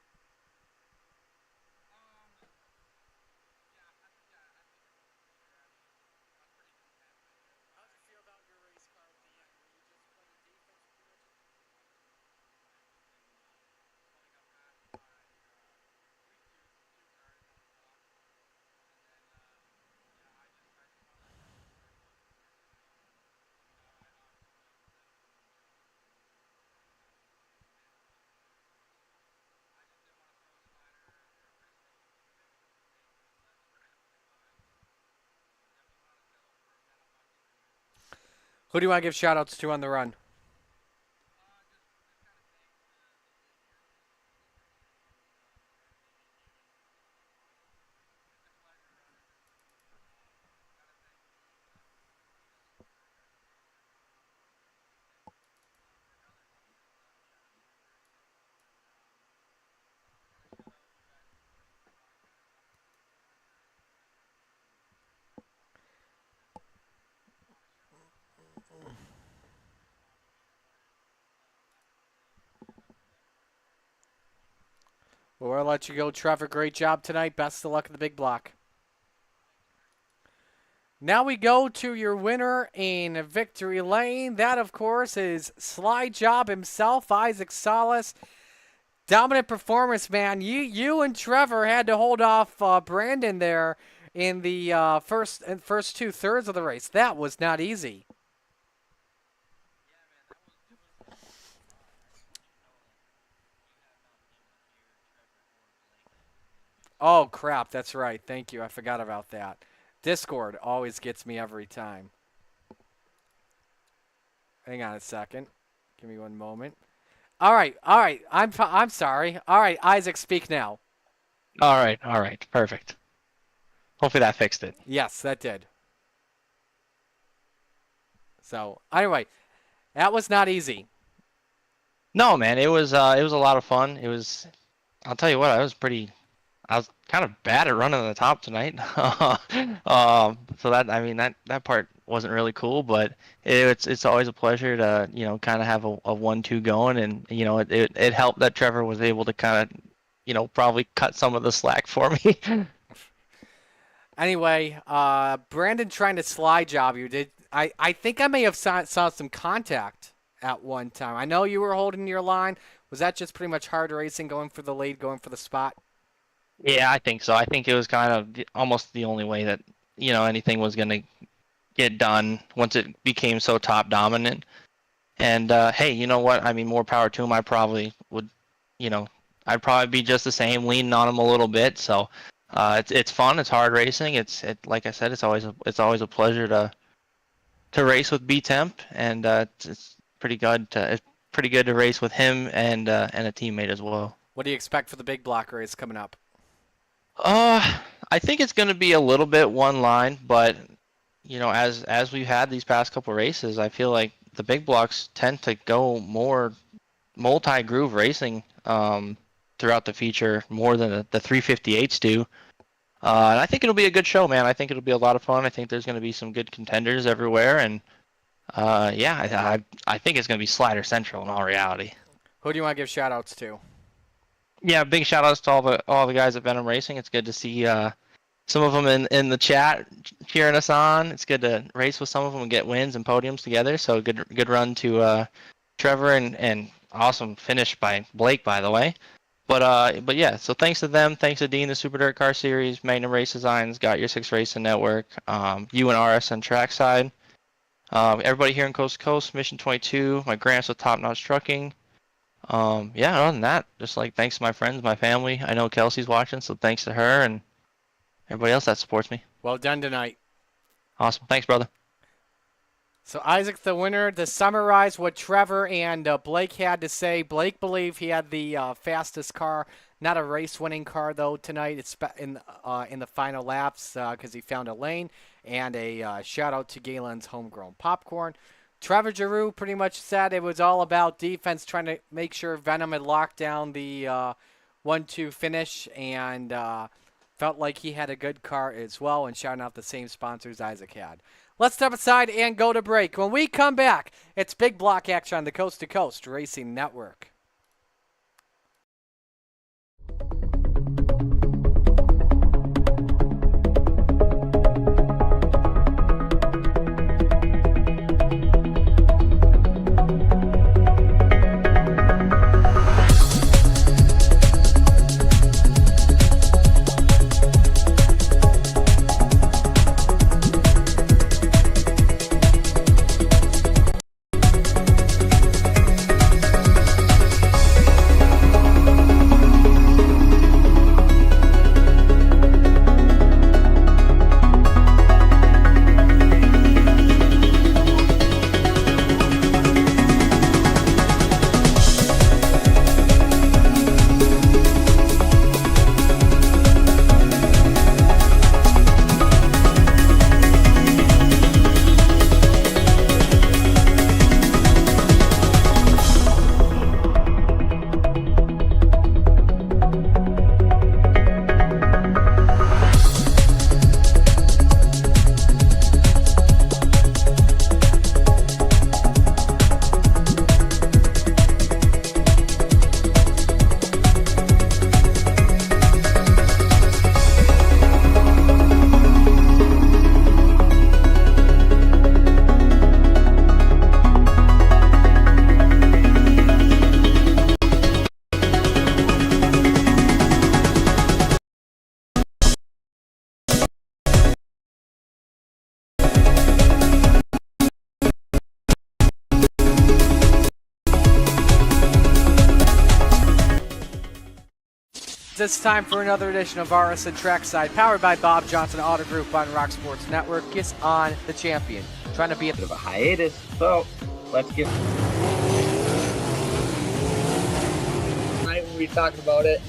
Who do you want to give shout-outs to on the run? Well, we'll let you go, Trevor. Great job tonight. Best of luck in the big block. Now we go to your winner in victory lane. That, of course, is Slide Job himself, Isaac Salas. Dominant performance, man. You and Trevor had to hold off Brandon there in the first 2/3 of the race. That was not easy. Oh, crap. That's right. Thank you. I forgot about that. Discord always gets me every time. Hang on a second. Give me one moment. All right. I'm sorry. All right, Isaac, speak now. All right, perfect. Hopefully that fixed it. Yes, that did. So, anyway, that was not easy. No, man, it was a lot of fun. I'll tell you what, I was kind of bad at running on the top tonight. So that part wasn't really cool, but it's always a pleasure to kind of have a 1-2 going, and it helped that Trevor was able to kind of probably cut some of the slack for me. Anyway, Brandon trying to slide job you. I think I may have saw some contact at one time. I know you were holding your line. Was that just pretty much hard racing, going for the lead, going for the spot? Yeah, I think so. I think it was kind of almost the only way that, anything was going to get done once it became so top dominant. And hey, you know what? I mean, more power to him. I probably would, I'd probably be just the same, leaning on him a little bit. So it's fun. It's hard racing. Like I said, it's always a pleasure to race with B Temp, and it's pretty good to race with him and a teammate as well. What do you expect for the big block race coming up? I think it's going to be a little bit one line, but as we've had these past couple races, I feel like the big blocks tend to go more multi-groove racing throughout the feature more than the 358s do. And I think it'll be a good show, man. I think it'll be a lot of fun. I think there's going to be some good contenders everywhere, and yeah, I think it's going to be Slider Central in all reality. Who do you want to give shout-outs to? Yeah, big shout-outs to all the guys at Venom Racing. It's good to see some of them in the chat cheering us on. It's good to race with some of them and get wins and podiums together. So good run to Trevor and awesome finish by Blake, by the way. But yeah, so thanks to them, thanks to Dean, the Super Dirt Car Series, Magnum Race Designs, Got Your Six Racing Network, you and RSN Trackside, everybody here in Coast to Coast, Mission 22, my Gramps with Top Notch Trucking. Yeah, other than that, just like thanks to my friends, my family. I know Kelsey's watching, so thanks to her and everybody else that supports me. Well done tonight. Awesome. Thanks, brother. So Isaac, the winner, to summarize what Trevor and Blake had to say, Blake believed he had the fastest car, not a race-winning car though tonight. It's in the final laps because he found a lane, and a shout-out to Galen's Homegrown Popcorn. Trevor Giroux pretty much said it was all about defense, trying to make sure Venom had locked down the 1-2 finish, and felt like he had a good car as well, and shouting out the same sponsors Isaac had. Let's step aside and go to break. When we come back, it's big block action on the Coast to Coast Racing Network. It's time for another edition of RSN Trackside, powered by Bob Johnson Auto Group on Rock Sports Network. Gets on the champion, trying to be a bit of a hiatus, so let's get. Tonight when we were talking about it.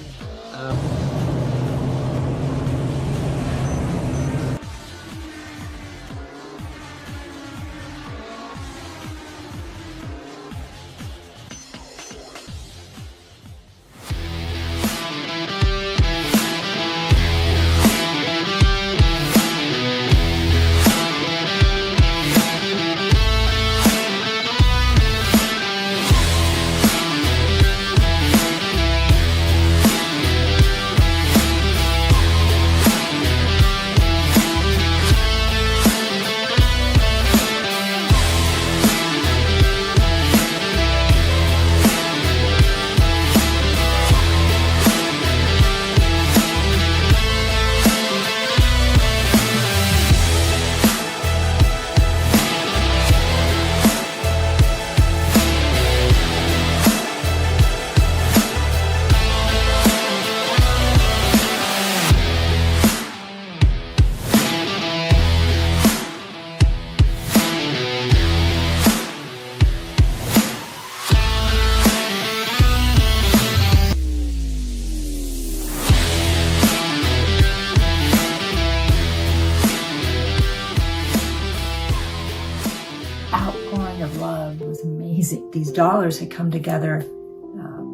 these dollars had come together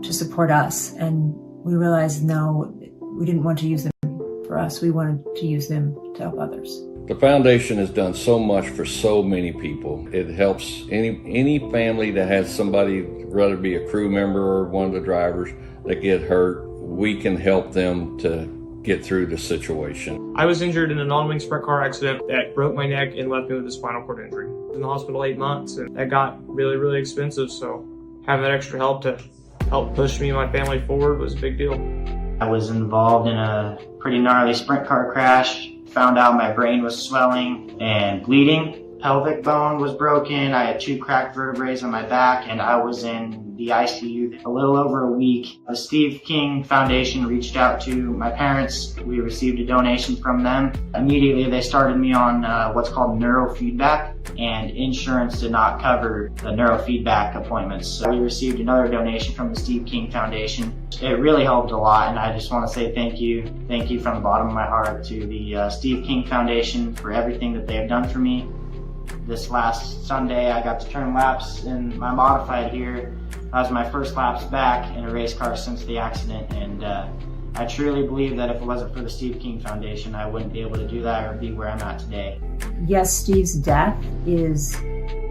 to support us. And we realized, no, we didn't want to use them for us. We wanted to use them to help others. The foundation has done so much for so many people. It helps any family that has somebody, whether it be a crew member or one of the drivers, that get hurt. We can help them to get through the situation. I was injured in a non-wing sprint car accident that broke my neck and left me with a spinal cord injury. I was in the hospital 8 months, and that got really, really expensive. So having that extra help to help push me and my family forward was a big deal. I was involved in a pretty gnarly sprint car crash. Found out my brain was swelling and bleeding. Pelvic bone was broken. I had 2 cracked vertebrae on my back, and I was in the ICU a little over a week. The Steve King Foundation reached out to my parents. We received a donation from them. Immediately they started me on what's called neurofeedback, and insurance did not cover the neurofeedback appointments. So we received another donation from the Steve King Foundation. It really helped a lot, and I just want to say thank you from the bottom of my heart to the Steve King Foundation for everything that they have done for me. This last Sunday, I got to turn laps in my modified here. That was my first laps back in a race car since the accident, and I truly believe that if it wasn't for the Steve King Foundation, I wouldn't be able to do that or be where I'm at today. Yes, Steve's death is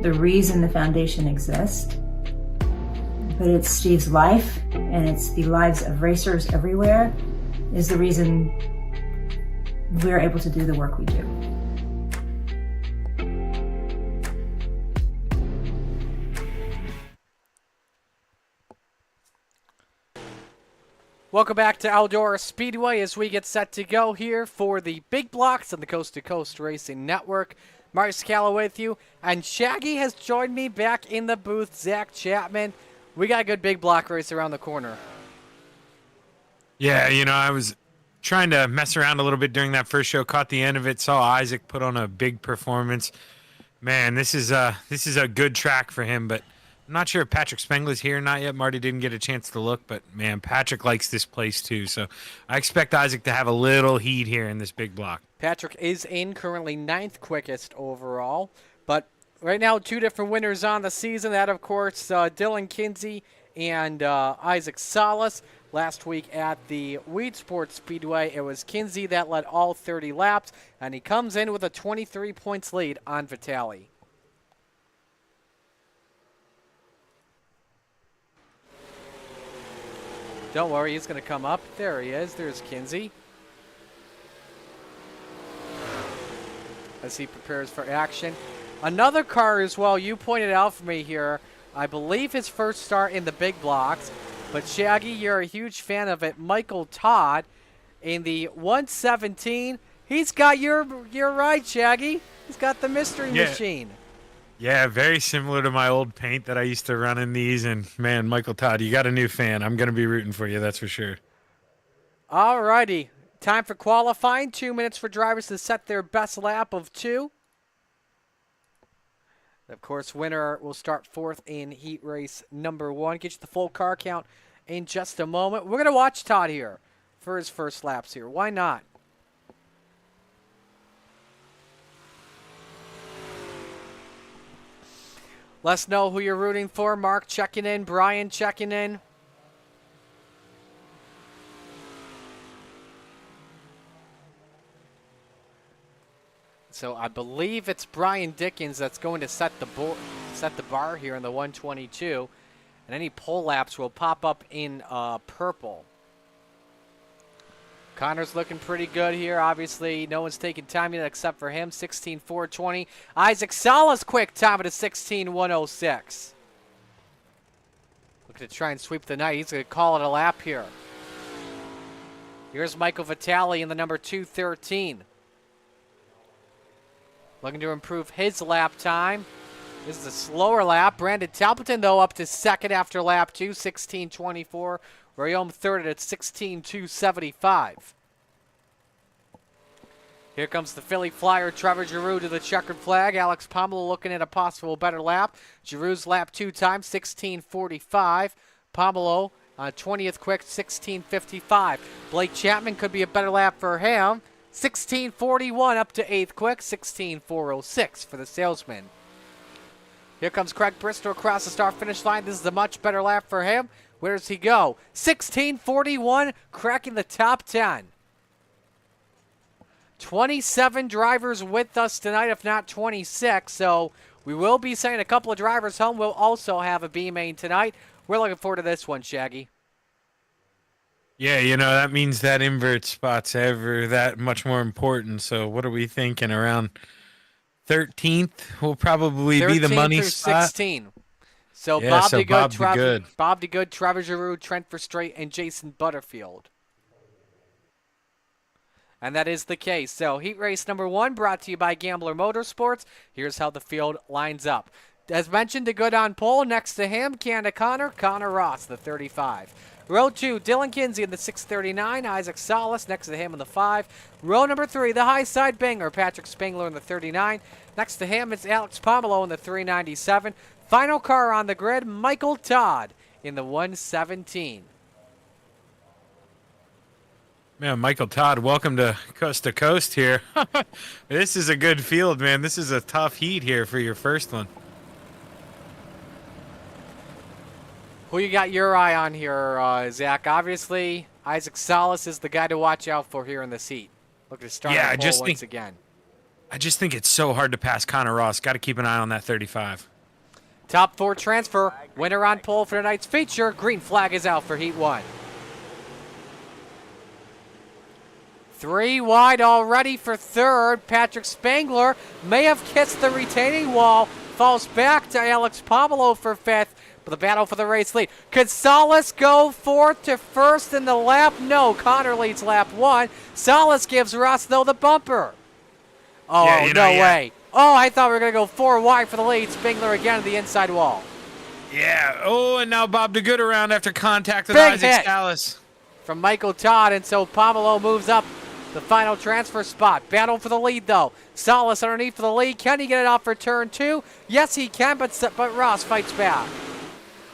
the reason the foundation exists, but it's Steve's life, and it's the lives of racers everywhere, is the reason we're able to do the work we do. Welcome back to Eldora Speedway as we get set to go here for the big blocks on the Coast to Coast Racing Network. Marty Scala with you, and Shaggy has joined me back in the booth. Zach Chapman, we got a good big block race around the corner. Yeah, you know, I was trying to mess around a little bit during that first show, caught the end of it, saw Isaac put on a big performance. Man, this is a good track for him, but I'm not sure if Patrick Spengler's here or not yet. Marty didn't get a chance to look, but man, Patrick likes this place too. So I expect Isaac to have a little heat here in this big block. Patrick is in currently 9th quickest overall, but right now 2 different winners on the season. That, of course, Dylan Kinsey and Isaac Salas. Last week at the Weed Sports Speedway, it was Kinsey that led all 30 laps, and he comes in with a 23 points lead on Vitale. Don't worry, he's going to come up. There he is. There's Kinsey. As he prepares for action. Another car as well, you pointed out for me here, I believe his first start in the big blocks, but Shaggy, you're a huge fan of it. Michael Todd in the 117. He's got your ride, Shaggy. He's got the mystery machine. Yeah, very similar to my old paint that I used to run in these. And, man, Michael Todd, you got a new fan. I'm going to be rooting for you, that's for sure. All righty. Time for qualifying. 2 minutes for drivers to set their best lap of 2. Of course, winner will start 4th in heat race number 1. Get you the full car count in just a moment. We're going to watch Todd here for his first laps here. Why not? Let us know who you're rooting for. Mark checking in. Brian checking in. So I believe it's Brian Dickens that's going to set the bar here in the 122. And any pole laps will pop up in purple. Connor's looking pretty good here. Obviously, no one's taking time yet except for him. 16.420. Isaac Salas quick time at a 16.106. Looking to try and sweep the night. He's going to call it a lap here. Here's Michael Vitale in the number 213. Looking to improve his lap time. This is a slower lap. Brandon Talbotton, though, up to 2nd after lap 2, 16.24. Rayom 3rd at 16.275. Here comes the Philly Flyer, Trevor Giroux to the checkered flag. Alex Pomelo looking at a possible better lap. Giroux's lap 2 time, 16.45. Pomelo, 20th quick, 16.55. Blake Chapman could be a better lap for him. 16.41 up to 8th quick, 16.406 for the salesman. Here comes Craig Bristow across the start-finish line. This is a much better lap for him. Where does he go? 16:41, cracking the top 10. 27 drivers with us tonight, if not 26. So we will be sending a couple of drivers home. We'll also have a B main tonight. We're looking forward to this one, Shaggy. Yeah, you know, that means that invert spot's ever that much more important. So what are we thinking? Around 13th will probably be the money through spot. 16. So Yeah, Bob so DeGood, Bob DeGood. Bob DeGood, Trevor Giroux, Trent Verstraete, and Jason Butterfield. And that is the case. So heat race number 1 brought to you by Gambler Motorsports. Here's how the field lines up. As mentioned, DeGood on pole. Next to him, Canada Connor Ross, the 35. Row 2, Dylan Kinsey in the 639. Isaac Salas next to him in the 5. Row number 3, the high side banger, Patrick Spengler in the 39. Next to him, it's Alex Pomelo in the 397. Final car on the grid, Michael Todd in the 117. Man, Michael Todd, welcome to Coast here. This is a good field, man. This is a tough heat here for your first one. Who you got your eye on here, Zach? Obviously, Isaac Salas is the guy to watch out for here in this heat. Look at start on pole once again. I just think it's so hard to pass Connor Ross. Got to keep an eye on that 35. Top 4 transfer. Winner on pole for tonight's feature. Green flag is out for heat 1. 3 wide already for third. Patrick Spengler may have kissed the retaining wall. Falls back to Alex Pomelo for 5th. But the battle for the race lead. Could Salas go 4th to 1st in the lap? No. Connor leads lap 1. Salas gives Ross, though, the bumper. Oh, yeah, no way. Oh, I thought we were going to go 4 wide for the lead. Spengler again at the inside wall. Yeah. Oh, and now Bob DeGood around after contact with Isaac Salas. From Michael Todd, and so Pomelo moves up the final transfer spot. Battle for the lead, though. Salas underneath for the lead. Can he get it off for turn 2? Yes, he can, but Ross fights back.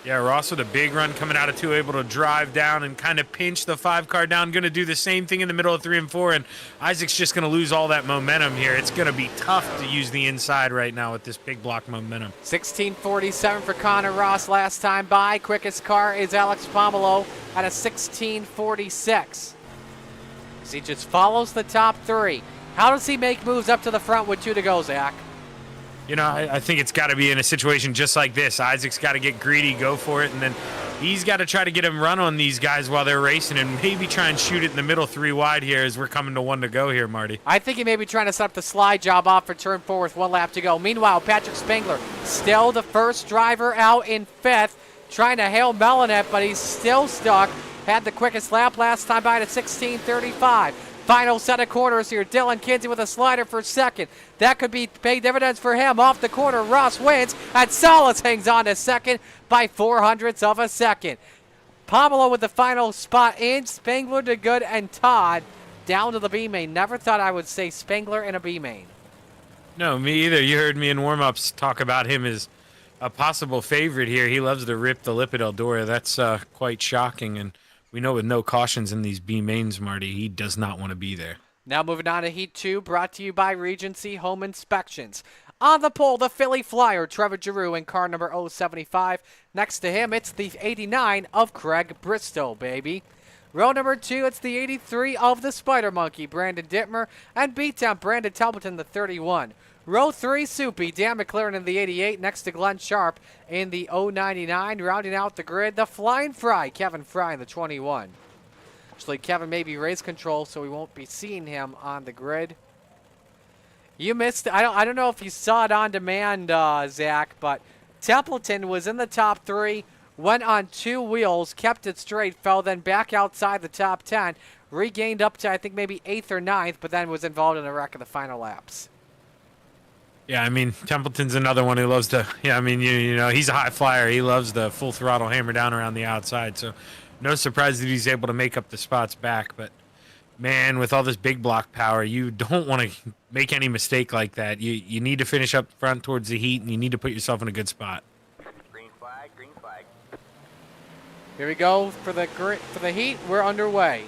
Yeah, Ross with a big run coming out of 2, able to drive down and kind of pinch the 5 car down. Going to do the same thing in the middle of 3 and 4, and Isaac's just going to lose all that momentum here. It's going to be tough to use the inside right now with this big block momentum. 16:47 for Connor Ross last time by. Quickest car is Alex Pomelo at a 16:46. He just follows the top 3. How does he make moves up to the front with 2 to go, Zach? You know, I think it's got to be in a situation just like this. Isaac's got to get greedy, go for it, and then he's got to try to get him run on these guys while they're racing and maybe try and shoot it in the middle 3 wide here as we're coming to 1 to go here, Marty. I think he may be trying to set up the slide job off for turn 4 with 1 lap to go. Meanwhile, Patrick Spengler, still the first driver out in 5th, trying to hail Melinet, but he's still stuck. Had the quickest lap last time by at 16:35. Final set of corners here. Dylan Kinsey with a slider for 2nd. That could be pay dividends for him. Off the corner, Ross wins, and Salas hangs on to 2nd by 0.04 of a second. Pomelo with the final spot in. Spengler, DeGood, and Todd down to the B main. Never thought I would say Spengler in a B main. No, me either. You heard me in warm-ups talk about him as a possible favorite here. He loves to rip the lip at Eldora. That's quite shocking, and we know with no cautions in these B mains, Marty, he does not want to be there. Now moving on to Heat 2, brought to you by Regency Home Inspections. On the pole, the Philly Flyer, Trevor Giroux in car number 075. Next to him, it's the 89 of Craig Bristow, baby. Row number 2, it's the 83 of the Spider Monkey, Brandon Dittmer, and beatdown Brandon Templeton, the 31. Row 3, Soupy, Dan McLaren in the 88, next to Glenn Sharp in the 099. Rounding out the grid, the Flying Fry, Kevin Fry in the 21. Actually, Kevin may be race control, so we won't be seeing him on the grid. You missed, I don't know if you saw it on demand, Zach, but Templeton was in the top 3, went on 2 wheels, kept it straight, fell then back outside the top 10, regained up to, I think, maybe 8th or 9th, but then was involved in a wreck of the final laps. Yeah, I mean, Templeton's another one who loves to, you know, he's a high flyer. He loves the full throttle hammer down around the outside. So no surprise that he's able to make up the spots back. But, man, with all this big block power, you don't want to make any mistake like that. You need to finish up front towards the heat, and you need to put yourself in a good spot. Green flag, green flag. Here we go for the heat. We're underway.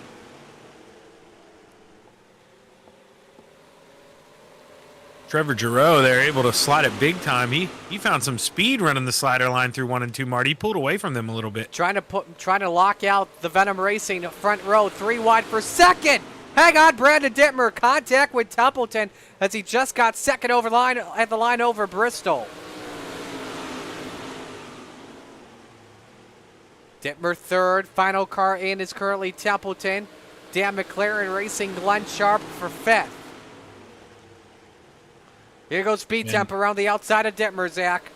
Trevor Giroux, they're able to slide it big time. He found some speed running the slider line through 1 and 2, Marty. He pulled away from them a little bit. Trying to lock out the Venom Racing front row. 3 wide for second. Hang on, Brandon Dittmer. Contact with Templeton as he just got second over line at the line over Bristol. Dittmer third. Final car in is currently Templeton. Dan McLaren Racing, Glenn Sharp for fifth. Here goes Speed Temp around the outside of Dittmer, Zach.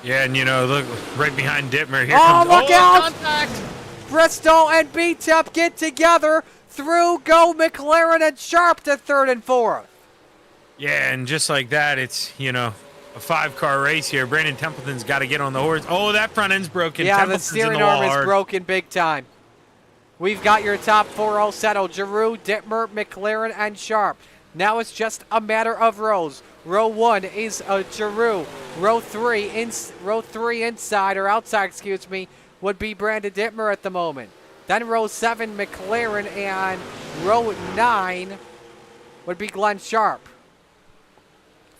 Yeah, and look, right behind Dittmer. Here comes look out! Contact! Bristol and B-Temp get together. Through go McLaren and Sharp to third and fourth. Yeah, and just like that, it's, a 5-car race here. Brandon Templeton's got to get on the horse. Oh, that front end's broken. Yeah, Templeton's the steering in the wall arm is hard. broken big time. We've got your top 4 all settled. Giroux, Dittmer, McLaren, and Sharp. Now it's just a matter of rows. Row 1 is Giroux. Row 3 inside or outside, excuse me, would be Brandon Dittmer at the moment. Then row 7 McLaren and row 9 would be Glenn Sharp.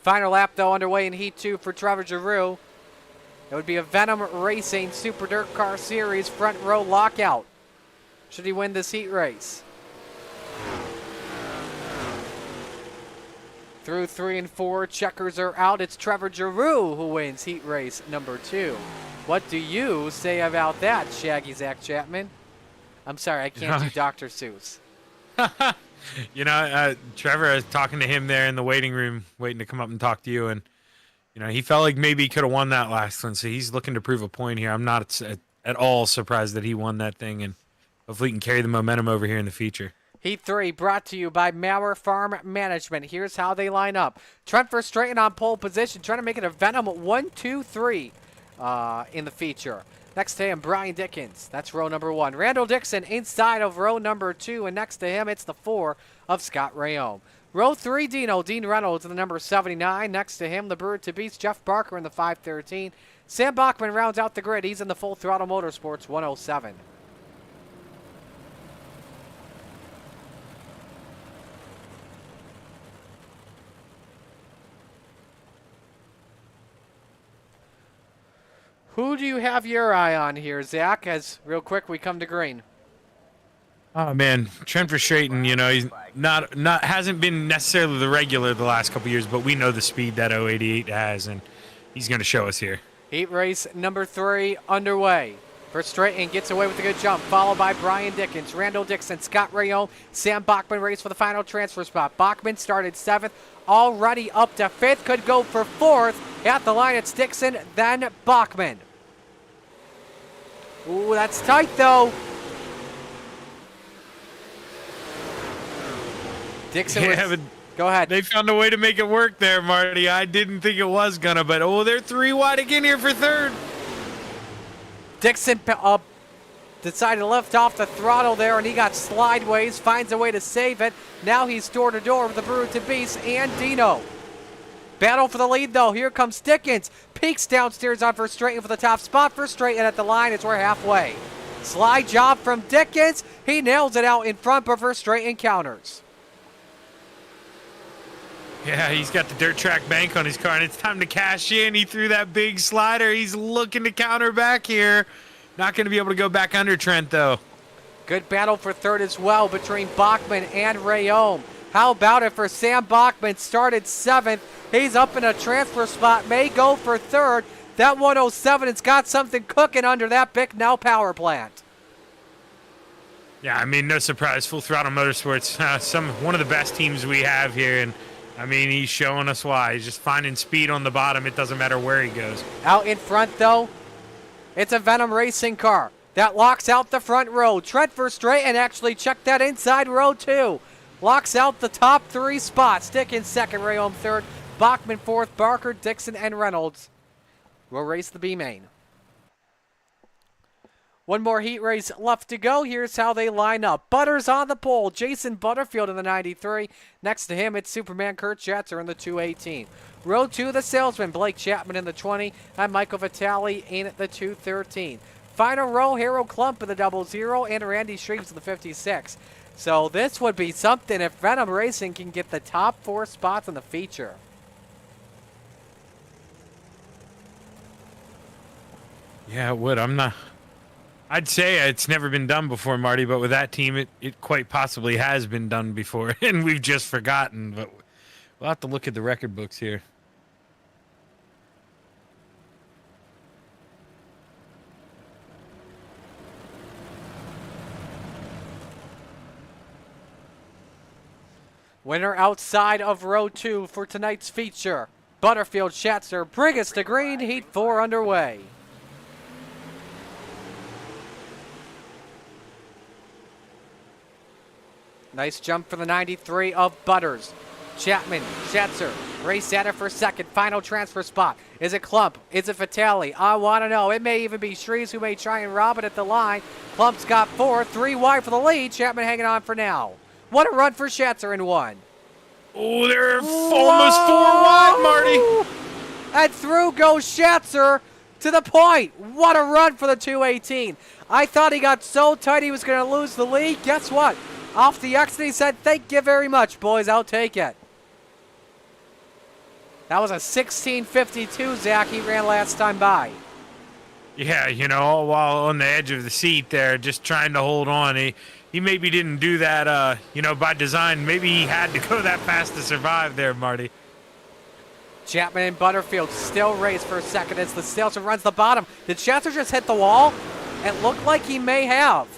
Final lap though underway in Heat 2 for Trevor Giroux. It would be a Venom Racing Super Dirt Car Series front row lockout. Should he win this heat race? Through 3 and 4, checkers are out. It's Trevor Giroux who wins heat race number 2. What do you say about that, Shaggy Zach Chapman? I'm sorry, I can't do Dr. Seuss. Trevor, I was talking to him there in the waiting room, waiting to come up and talk to you, and he felt like maybe he could have won that last one, so he's looking to prove a point here. I'm not at all surprised that he won that thing, and hopefully he can carry the momentum over here in the feature. Heat 3 brought to you by Maurer Farm Management. Here's how they line up. Trent Verstraeten on pole position, trying to make it a Venom 1-2-3 in the feature. Next to him, Brian Dickens. That's row number 1. Randall Dixon inside of row number 2, and next to him, it's the 4 of Scott Rayome. Row 3, Dean Reynolds in the number 79. Next to him, the Bird to Beast, Jeff Barker in the 513. Sam Bachman rounds out the grid. He's in the Full Throttle Motorsports 107. Who do you have your eye on here, Zach, as real quick we come to green? Oh man, Trent Verstraeten, he's not hasn't been necessarily the regular the last couple years, but we know the speed that 088 has, and he's going to show us here. Heat race number 3 underway. Verstraeten gets away with a good jump, followed by Brian Dickens, Randall Dixon, Scott Rayome, Sam Bachman race for the final transfer spot. Bachman started 7th, already up to 5th, could go for 4th. At the line, it's Dixon, then Bachman. Ooh, that's tight though. Dixon go ahead. They found a way to make it work there, Marty. I didn't think it was gonna, but they're 3 wide again here for 3rd. Dixon decided to lift off the throttle there, and he got slideways, finds a way to save it. Now he's door to door with the Brew to Beast and Dino. Battle for the lead though. Here comes Dickens. Peaks downstairs on Verstraeten for the top spot. Verstraeten at the line as we're halfway. Slide job from Dickens. He nails it out in front, but Verstraeten counters. Yeah, he's got the dirt track bank on his car, and it's time to cash in. He threw that big slider. He's looking to counter back here. Not going to be able to go back under Trent, though. Good battle for 3rd as well between Bachman and Rayome. How about it for Sam Bachman? Started 7th. He's up in a transfer spot. May go for 3rd. That 107 has got something cooking under that big now power plant. Yeah, I mean, no surprise. Full Throttle Motorsports, one of the best teams we have here, and I mean, he's showing us why. He's just finding speed on the bottom. It doesn't matter where he goes. Out in front, though, it's a Venom Racing car that locks out the front row. Trent Verstraeten actually checked that inside row, too. Locks out the top 3 spots. Dickens 2nd, Rayome 3rd, Bachman 4th, Barker, Dixon, and Reynolds will race the B main. One more heat race left to go. Here's how they line up. Butters on the pole. Jason Butterfield in the 93. Next to him, it's Superman Kurt Schatzer in the 218. Row 2, the salesman, Blake Chapman in the 20, and Michael Vitale in the 213. Final row, Harold Klump in the 00, and Randy Shreves in the 56. So this would be something if Venom Racing can get the top 4 spots in the feature. Yeah, it would. I'd say it's never been done before, Marty, but with that team, it quite possibly has been done before, and we've just forgotten. But we'll have to look at the record books here. Winner outside of row 2 for tonight's feature. Butterfield Schatzer bring us to green, heat 4 underway. Nice jump for the 93 of Butters. Chapman, Schatzer, race at it for second. Final transfer spot. Is it Klump? Is it Vitale? I want to know. It may even be Shreves who may try and rob it at the line. Klump's got 4, 3 wide for the lead. Chapman hanging on for now. What a run for Schatzer in 1. Oh, they're almost 4 wide, Marty. And through goes Schatzer to the point. What a run for the 218. I thought he got so tight he was going to lose the lead. Guess what? Off the exit, he said, thank you very much, boys. I'll take it. That was a 16:52, Zach, he ran last time by. Yeah, you know, while on the edge of the seat there, just trying to hold on. He maybe didn't do that, you know, by design. Maybe he had to go that fast to survive there, Marty. Chapman and Butterfield still race for a second as the salesman runs the bottom. Did Schatzer just hit the wall? It looked like he may have.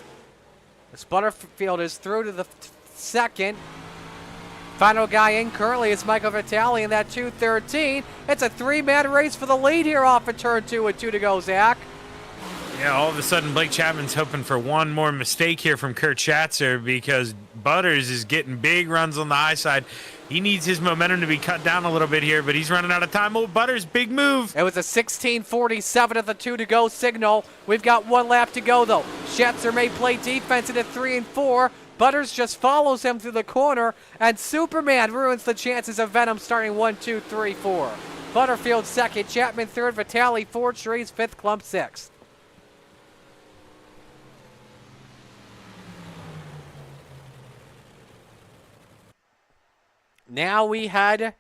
This Butterfield is through to the second. Final guy in currently is Michael Vitale in that 213. It's a 3-man race for the lead here off of turn 2 with 2 to go, Zach. Yeah, all of a sudden Blake Chapman's hoping for one more mistake here from Kurt Schatzer because Butters is getting big runs on the high side. He needs his momentum to be cut down a little bit here, but he's running out of time. Oh, Butters, big move. It was a 16:47 at the 2 to go signal. We've got 1 lap to go, though. Schatzer may play defense into 3 and 4. Butters just follows him through the corner, and Superman ruins the chances of Venom starting 1, 2, 3, 4. Butterfield second, Chapman third, Vitale fourth, Shreves fifth, Klump sixth. Now we head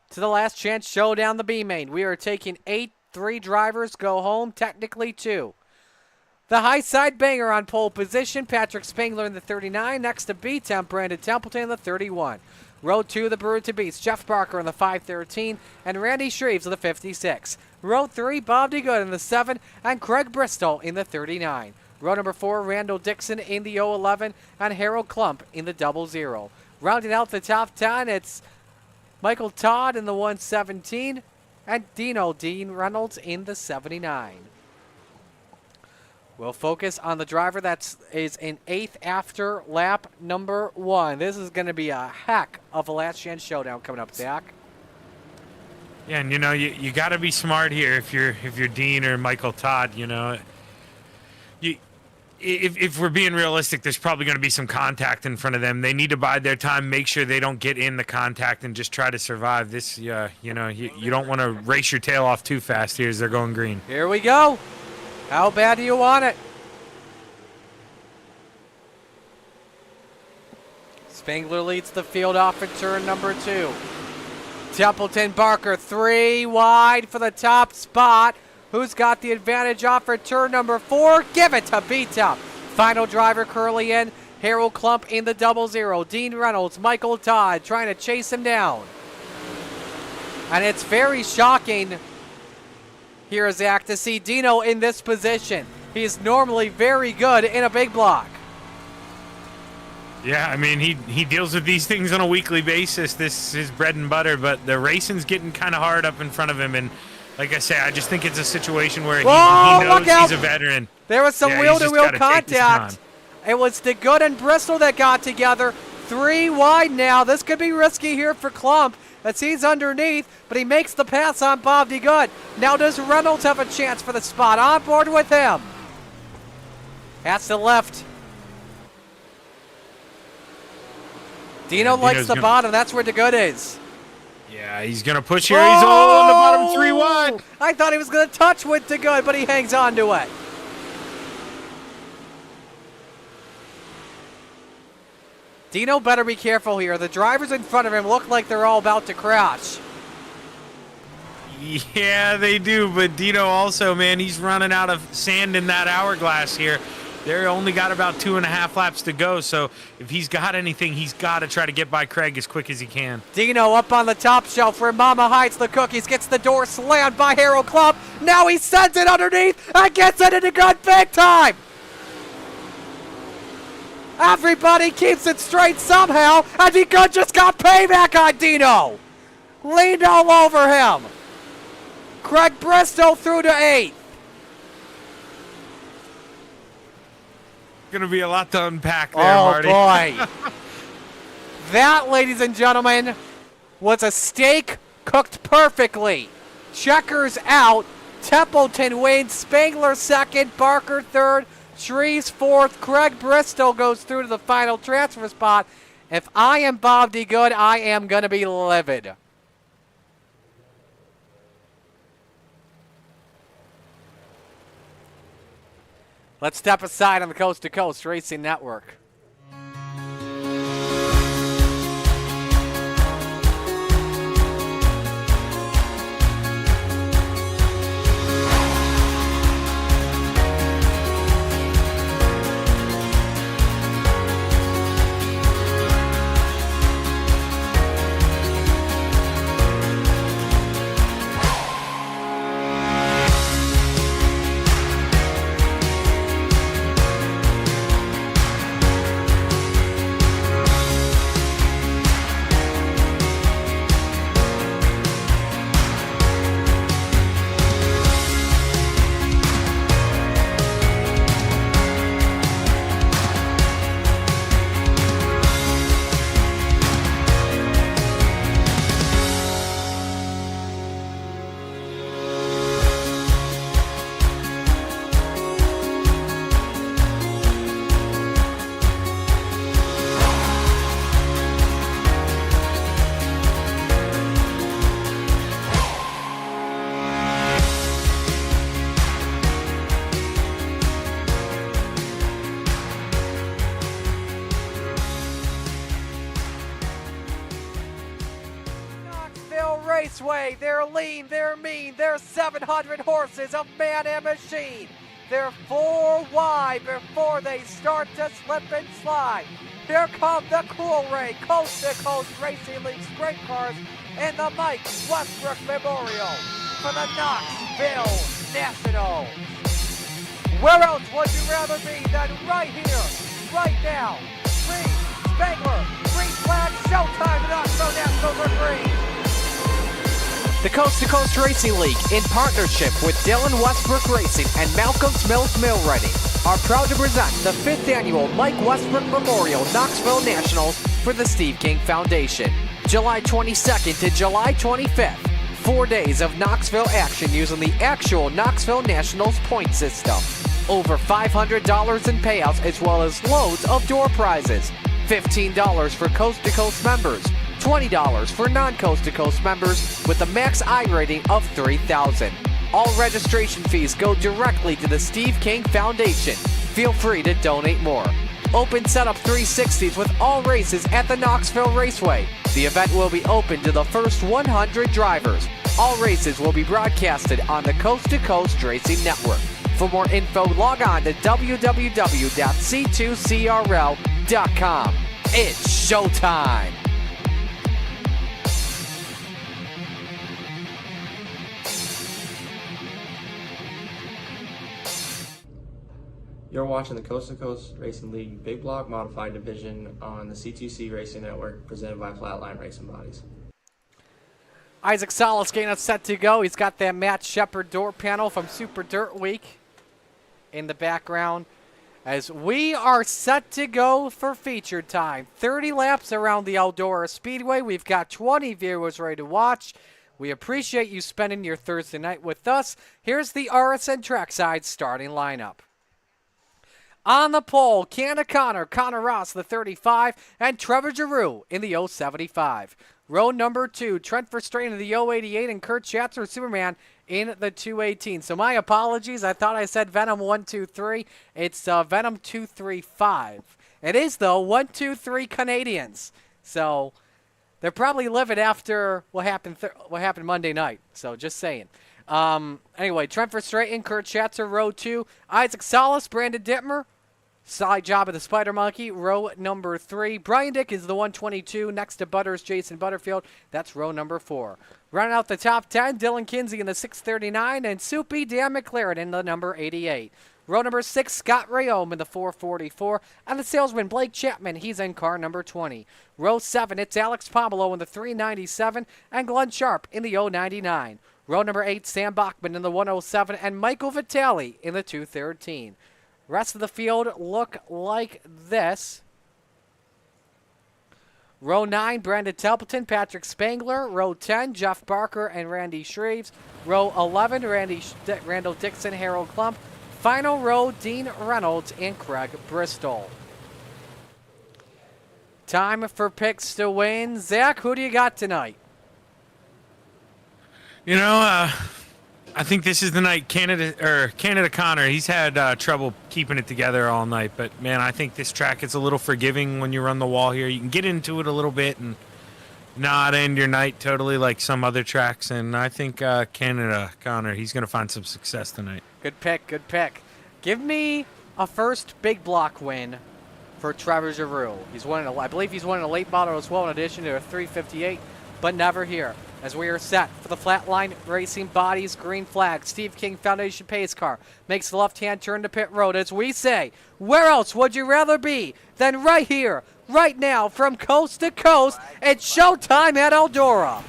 to the last chance showdown, the B main. We are taking 8, 3 drivers go home, technically 2. The high side banger on pole position, Patrick Spangler in the 39. Next to B-Temp, Brandon Templeton in the 31. Row 2, the Brewer to beats, Jeff Barker in the 513 and Randy Shreves in the 56. Row 3, Bob DeGood in the 7 and Craig Bristol in the 39. Row number 4, Randall Dixon in the 011 and Harold Klump in the 00. Rounding out the top 10, it's Michael Todd in the 117 and Dean Reynolds in the 79. We'll focus on the driver that is in 8th after lap number 1. This is going to be a heck of a last chance showdown coming up, Zach. Yeah, and you know you got to be smart here if you're Dean or Michael Todd. You know, if we're being realistic, there's probably going to be some contact in front of them. They need to bide their time, make sure they don't get in the contact, and just try to survive this. You know, you don't want to race your tail off too fast here as they're going green. Here we go. How bad do you want it? Spangler leads the field off at turn number 2. Templeton Barker 3 wide for the top spot. Who's got the advantage off at turn number 4? Give it to B-Top. Final driver curly in. Harold Klump in the 00. Dean Reynolds, Michael Todd trying to chase him down. And it's very shocking here, Zach, to see Dino in this position. He's normally very good in a big block. Yeah, I mean, he deals with these things on a weekly basis. This is his bread and butter, but the racing's getting kind of hard up in front of him. And like I say, I just think it's a situation where he knows he's a veteran. There was some wheel-to-wheel contact. It was DeGood and Bristol that got together. 3 wide now. This could be risky here for Klump as he's underneath, but he makes the pass on Bob DeGood. Now does Reynolds have a chance for the spot? On board with him. That's the left. Dino likes the bottom. That's where DeGood is. Yeah, he's going to push here. He's on the bottom 3 wide. I thought he was going to touch with DeGood, but he hangs on to it. Dino better be careful here. The drivers in front of him look like they're all about to crash. Yeah, they do. But Dino also, man, he's running out of sand in that hourglass here. They only got about 2.5 laps to go. So if he's got anything, he's got to try to get by Craig as quick as he can. Dino up on the top shelf where Mama hides the cookies. Gets the door slammed by Harold Club. Now he sends it underneath and gets it into good big time. Everybody keeps it straight somehow, and he could just got payback on Dino. Leaned all over him. Craig Bristow through to 8th. Going to be a lot to unpack there, Oh, Marty. boy. That, ladies and gentlemen, was a steak cooked perfectly. Checkers out. Templeton wins. Spangler second. Barker third. Shreves fourth. Craig Bristow goes through to the final transfer spot. If I am Bob D. Good, I am going to be livid. Let's step aside on the Coast to Coast Racing Network. Raceway, they're lean, they're mean, they're 700 horses of man and machine. They're 4 wide before they start to slip and slide. Here come the Cool Ray Coast to Coast Racing League Sprint Cars and the Mike Westbrook Memorial for the Knoxville Nationals. Where else would you rather be than right here, right now? Green, Spangler, green flag, showtime, the Knoxville Nationals are green. The Coast to Coast Racing League, in partnership with Dylan Westbrook Racing and Malcolm's Mills Mill Ready, are proud to present the 5th annual Mike Westbrook Memorial Knoxville Nationals for the Steve King Foundation. July 22nd to July 25th, 4 days of Knoxville action using the actual Knoxville Nationals point system. Over $500 in payouts as well as loads of door prizes. $15 for Coast to Coast members. $20 for non-Coast to Coast members with a max I rating of 3,000. All registration fees go directly to the Steve King Foundation. Feel free to donate more. Open setup 360s with all races at the Knoxville Raceway. The event will be open to the first 100 drivers. All races will be broadcasted on the Coast to Coast Racing Network. For more info, log on to www.c2crl.com. It's showtime! You're watching the Coast to Coast Racing League Big Block Modified Division on the C2C Racing Network, presented by Flatline Racing Bodies. Isaac Salas getting us set to go. He's got that Matt Shepard door panel from Super Dirt Week in the background as we are set to go for feature time. 30 laps around the Eldora Speedway. We've got 20 viewers ready to watch. We appreciate you spending your Thursday night with us. Here's the RSN Trackside starting lineup. On the pole, Canna Connor, Connor Ross, the 35, and Trevor Giroux in the 075. Row number 2, Trent Verstraeten in the 088, and Kurt Schatzer, Superman, in the 218. So my apologies. I thought I said Venom 123. It's Venom 235. It is, though, 123 Canadians. So They're probably livid after what happened Monday night. So just saying. Anyway, Trent Verstraeten, Kurt Schatzer, row 2. Isaac Salas, Brandon Dittmer. Side job of the Spider Monkey, row number 3. Brian Dick is the 122. Next to Butters, Jason Butterfield. That's row number 4. Rounding out the top 10, Dylan Kinsey in the 639, and Soupy Dan McLaren in the number 88. Row number 6, Scott Rayome in the 444, and the salesman Blake Chapman, he's in car number 20. Row 7, it's Alex Pomelo in the 397, and Glenn Sharp in the 099. Row number 8, Sam Bachman in the 107, and Michael Vitale in the 213. Rest of the field look like this. Row 9, Brandon Templeton, Patrick Spangler. Row 10, Jeff Barker and Randy Shreves. Row 11, Randall Dixon, Harold Klump. Final row, Dean Reynolds and Craig Bristol. Time for picks to win. Zach, who do you got tonight? You know, I think this is the night Canada Connor. He's had trouble keeping it together all night, but man, I think this track is a little forgiving when you run the wall here. You can get into it a little bit and not end your night totally like some other tracks. And I think Canada Connor, he's going to find some success tonight. Good pick, good pick. Give me a first big block win for Trevor Giroux. I believe he's won a late model as well in addition to a 358, but never here. As we are set for the Flatline Racing Bodies green flag. Steve King Foundation pace car makes the left-hand turn to pit road. As we say, where else would you rather be than right here, right now, from coast to coast? It's showtime at Eldora.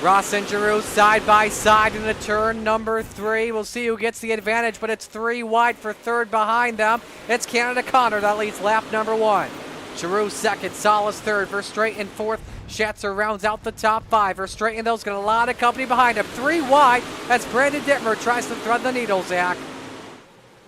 Ross and Giroux side by side in the turn number 3. We'll see who gets the advantage, but it's 3 wide for third behind them. It's Canada Connor that leads lap number 1. Giroux second, Salas third, Verstraeten fourth. Schatzer rounds out the top 5. Verstraeten, though's got a lot of company behind him. 3 wide as Brandon Dittmer tries to thread the needle, Zach.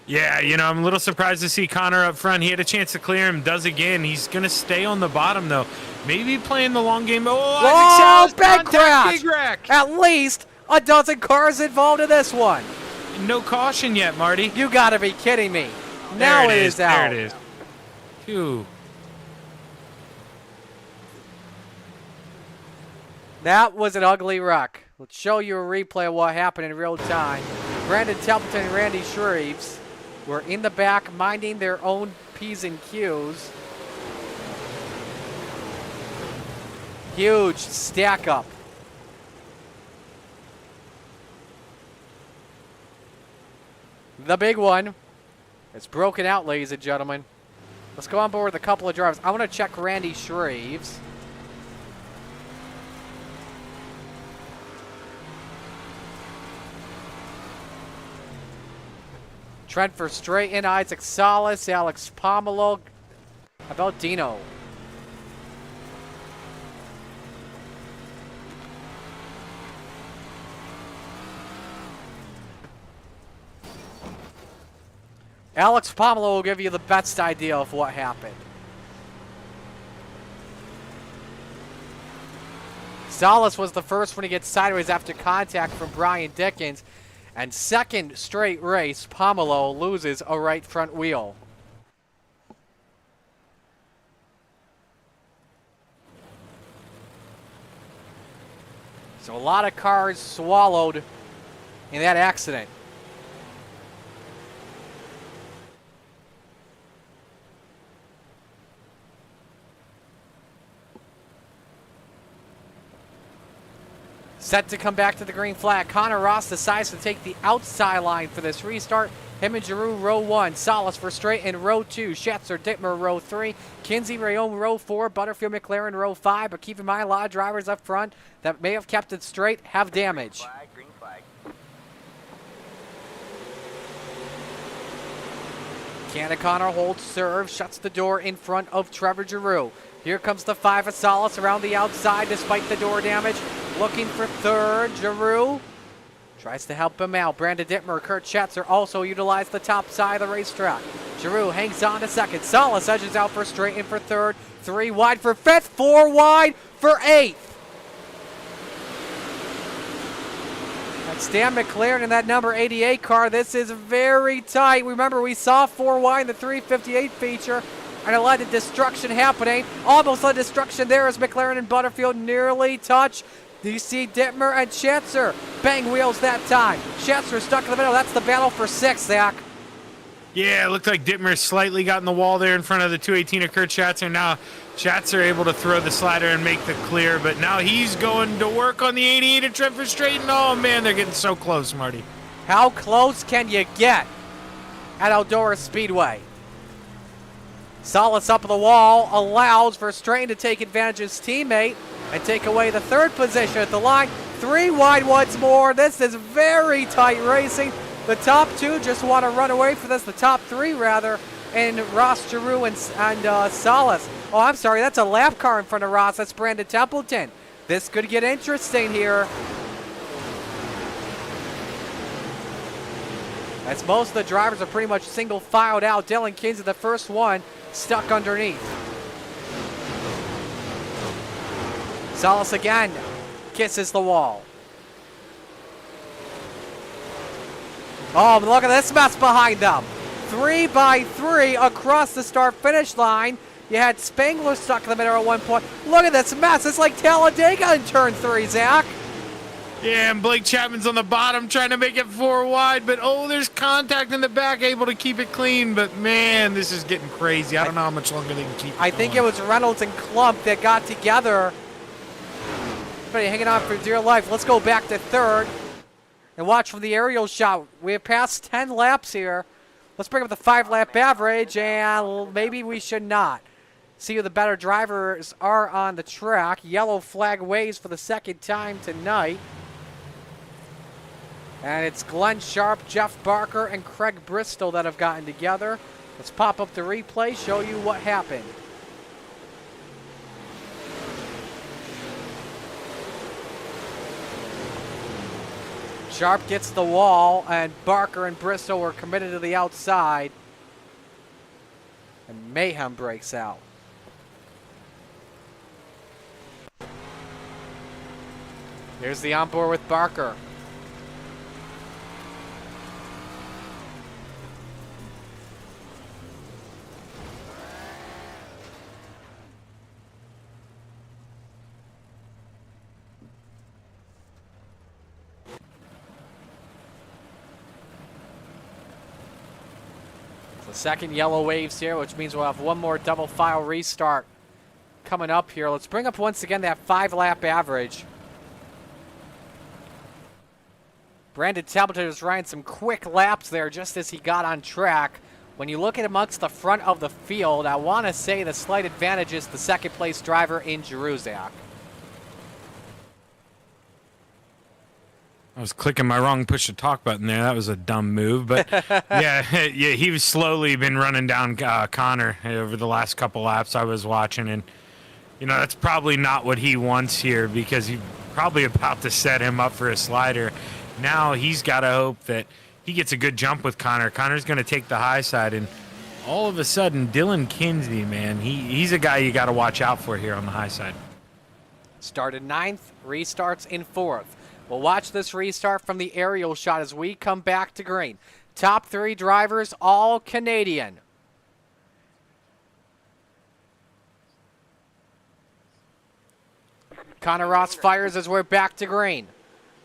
Yeah, you know, I'm a little surprised to see Connor up front. He had a chance to clear him, does again. He's going to stay on the bottom, though. Maybe playing the long game. Oh, big crash! At least a dozen cars involved in this one. No caution yet, Marty. You got to be kidding me. Now it is out. There it is. Phew. That was an ugly wreck. Let's show you a replay of what happened in real time. Brandon Templeton and Randy Shreves were in the back minding their own P's and Q's. Huge stack up. The big one. It's broken out, ladies and gentlemen. Let's go on board with a couple of drivers. I want to check Randy Shreves. Trent Verstraeten, Isaac Salas, Alex Pomelo. How about Dino? Alex Pomelo will give you the best idea of what happened. Salas was the first one to get sideways after contact from Brian Dickens. And second straight race, Pomelo loses a right front wheel. So a lot of cars swallowed in that accident. Set to come back to the green flag. Connor Ross decides to take the outside line for this restart. Him and Giroux, row 1. Salas Verstraeten, row 2. Schatzer, Dittmer, row 3. Kinsey, Rayome, row 4. Butterfield, McLaren, row 5. But keep in mind, a lot of drivers up front that may have kept it straight have damage. Green flag. Canada Connor holds serve, shuts the door in front of Trevor Giroux. Here comes the 5 of Salas around the outside despite the door damage. Looking for third, Giroux tries to help him out. Brandon Dittmer, Kurt Schatzer also utilize the top side of the racetrack. Giroux hangs on to second. Salas edges out for Verstraeten for third. 3 wide for 5th, 4 wide for 8th. Stan McLaren in that number 88 car. This is very tight. Remember, we saw 4 wide in the 358 feature, and it led to destruction happening. Almost led to destruction there as McLaren and Butterfield nearly touch. You see Dittmer and Schatzer bang wheels that time. Schatzer stuck in the middle. That's the battle for 6th, Zach. Yeah, it looked like Dittmer slightly got in the wall there in front of the 218 of Kurt Schatzer. Now Schatzer able to throw the slider and make the clear, but now he's going to work on the 88 of Trent Verstraeten. Oh, man, they're getting so close, Marty. How close can you get at Eldora Speedway? Salas up the wall allows Verstraeten to take advantage of his teammate and take away the 3rd position at the line. 3 wide once more. This is very tight racing. The top 2 just want to run away for this. The top 3, rather, and Ross Giroux and Salas. Oh, I'm sorry. That's a lap car in front of Ross. That's Brandon Templeton. This could get interesting here. As most of the drivers are pretty much single filed out. Dylan Kinsey, the first one, stuck underneath. Salas again kisses the wall. Oh, look at this mess behind them. 3 by 3 across the start-finish line. You had Spangler stuck in the middle at one point. Look at this mess. It's like Talladega in turn 3, Zach. Yeah, and Blake Chapman's on the bottom trying to make it 4 wide, but oh, there's contact in the back, able to keep it clean. But man, this is getting crazy. I don't know how much longer they can keep it I think it going. was Reynolds and Klump that got together. Everybody hanging on for dear life. Let's go back to 3rd and watch from the aerial shot. We have passed 10 laps here. Let's bring up the 5-lap average, and maybe we should not. See who the better drivers are on the track. Yellow flag waves for the 2nd time tonight. And it's Glenn Sharp, Jeff Barker, and Craig Bristol that have gotten together. Let's pop up the replay, show you what happened. Sharp gets the wall, and Barker and Bristol were committed to the outside. And mayhem breaks out. Here's the onboard with Barker. The 2nd yellow waves here, which means we'll have one more double file restart coming up here. Let's bring up once again that 5-lap average. Brandon Templeton was riding some quick laps there just as he got on track. When you look at amongst the front of the field, I want to say the slight advantage is the 2nd place driver in Giroux. I was clicking my wrong push to talk button there. That was a dumb move, but yeah, he was slowly been running down Connor over the last couple laps I was watching, and you know that's probably not what he wants here because he's probably about to set him up for a slider. Now he's got to hope that he gets a good jump with Connor. Connor's going to take the high side, and all of a sudden, Dylan Kinsey, man, he's a guy you got to watch out for here on the high side. Started 9th, restarts in 4th. We'll watch this restart from the aerial shot as we come back to green. Top 3 drivers, all Canadian. Connor Ross fires as we're back to green.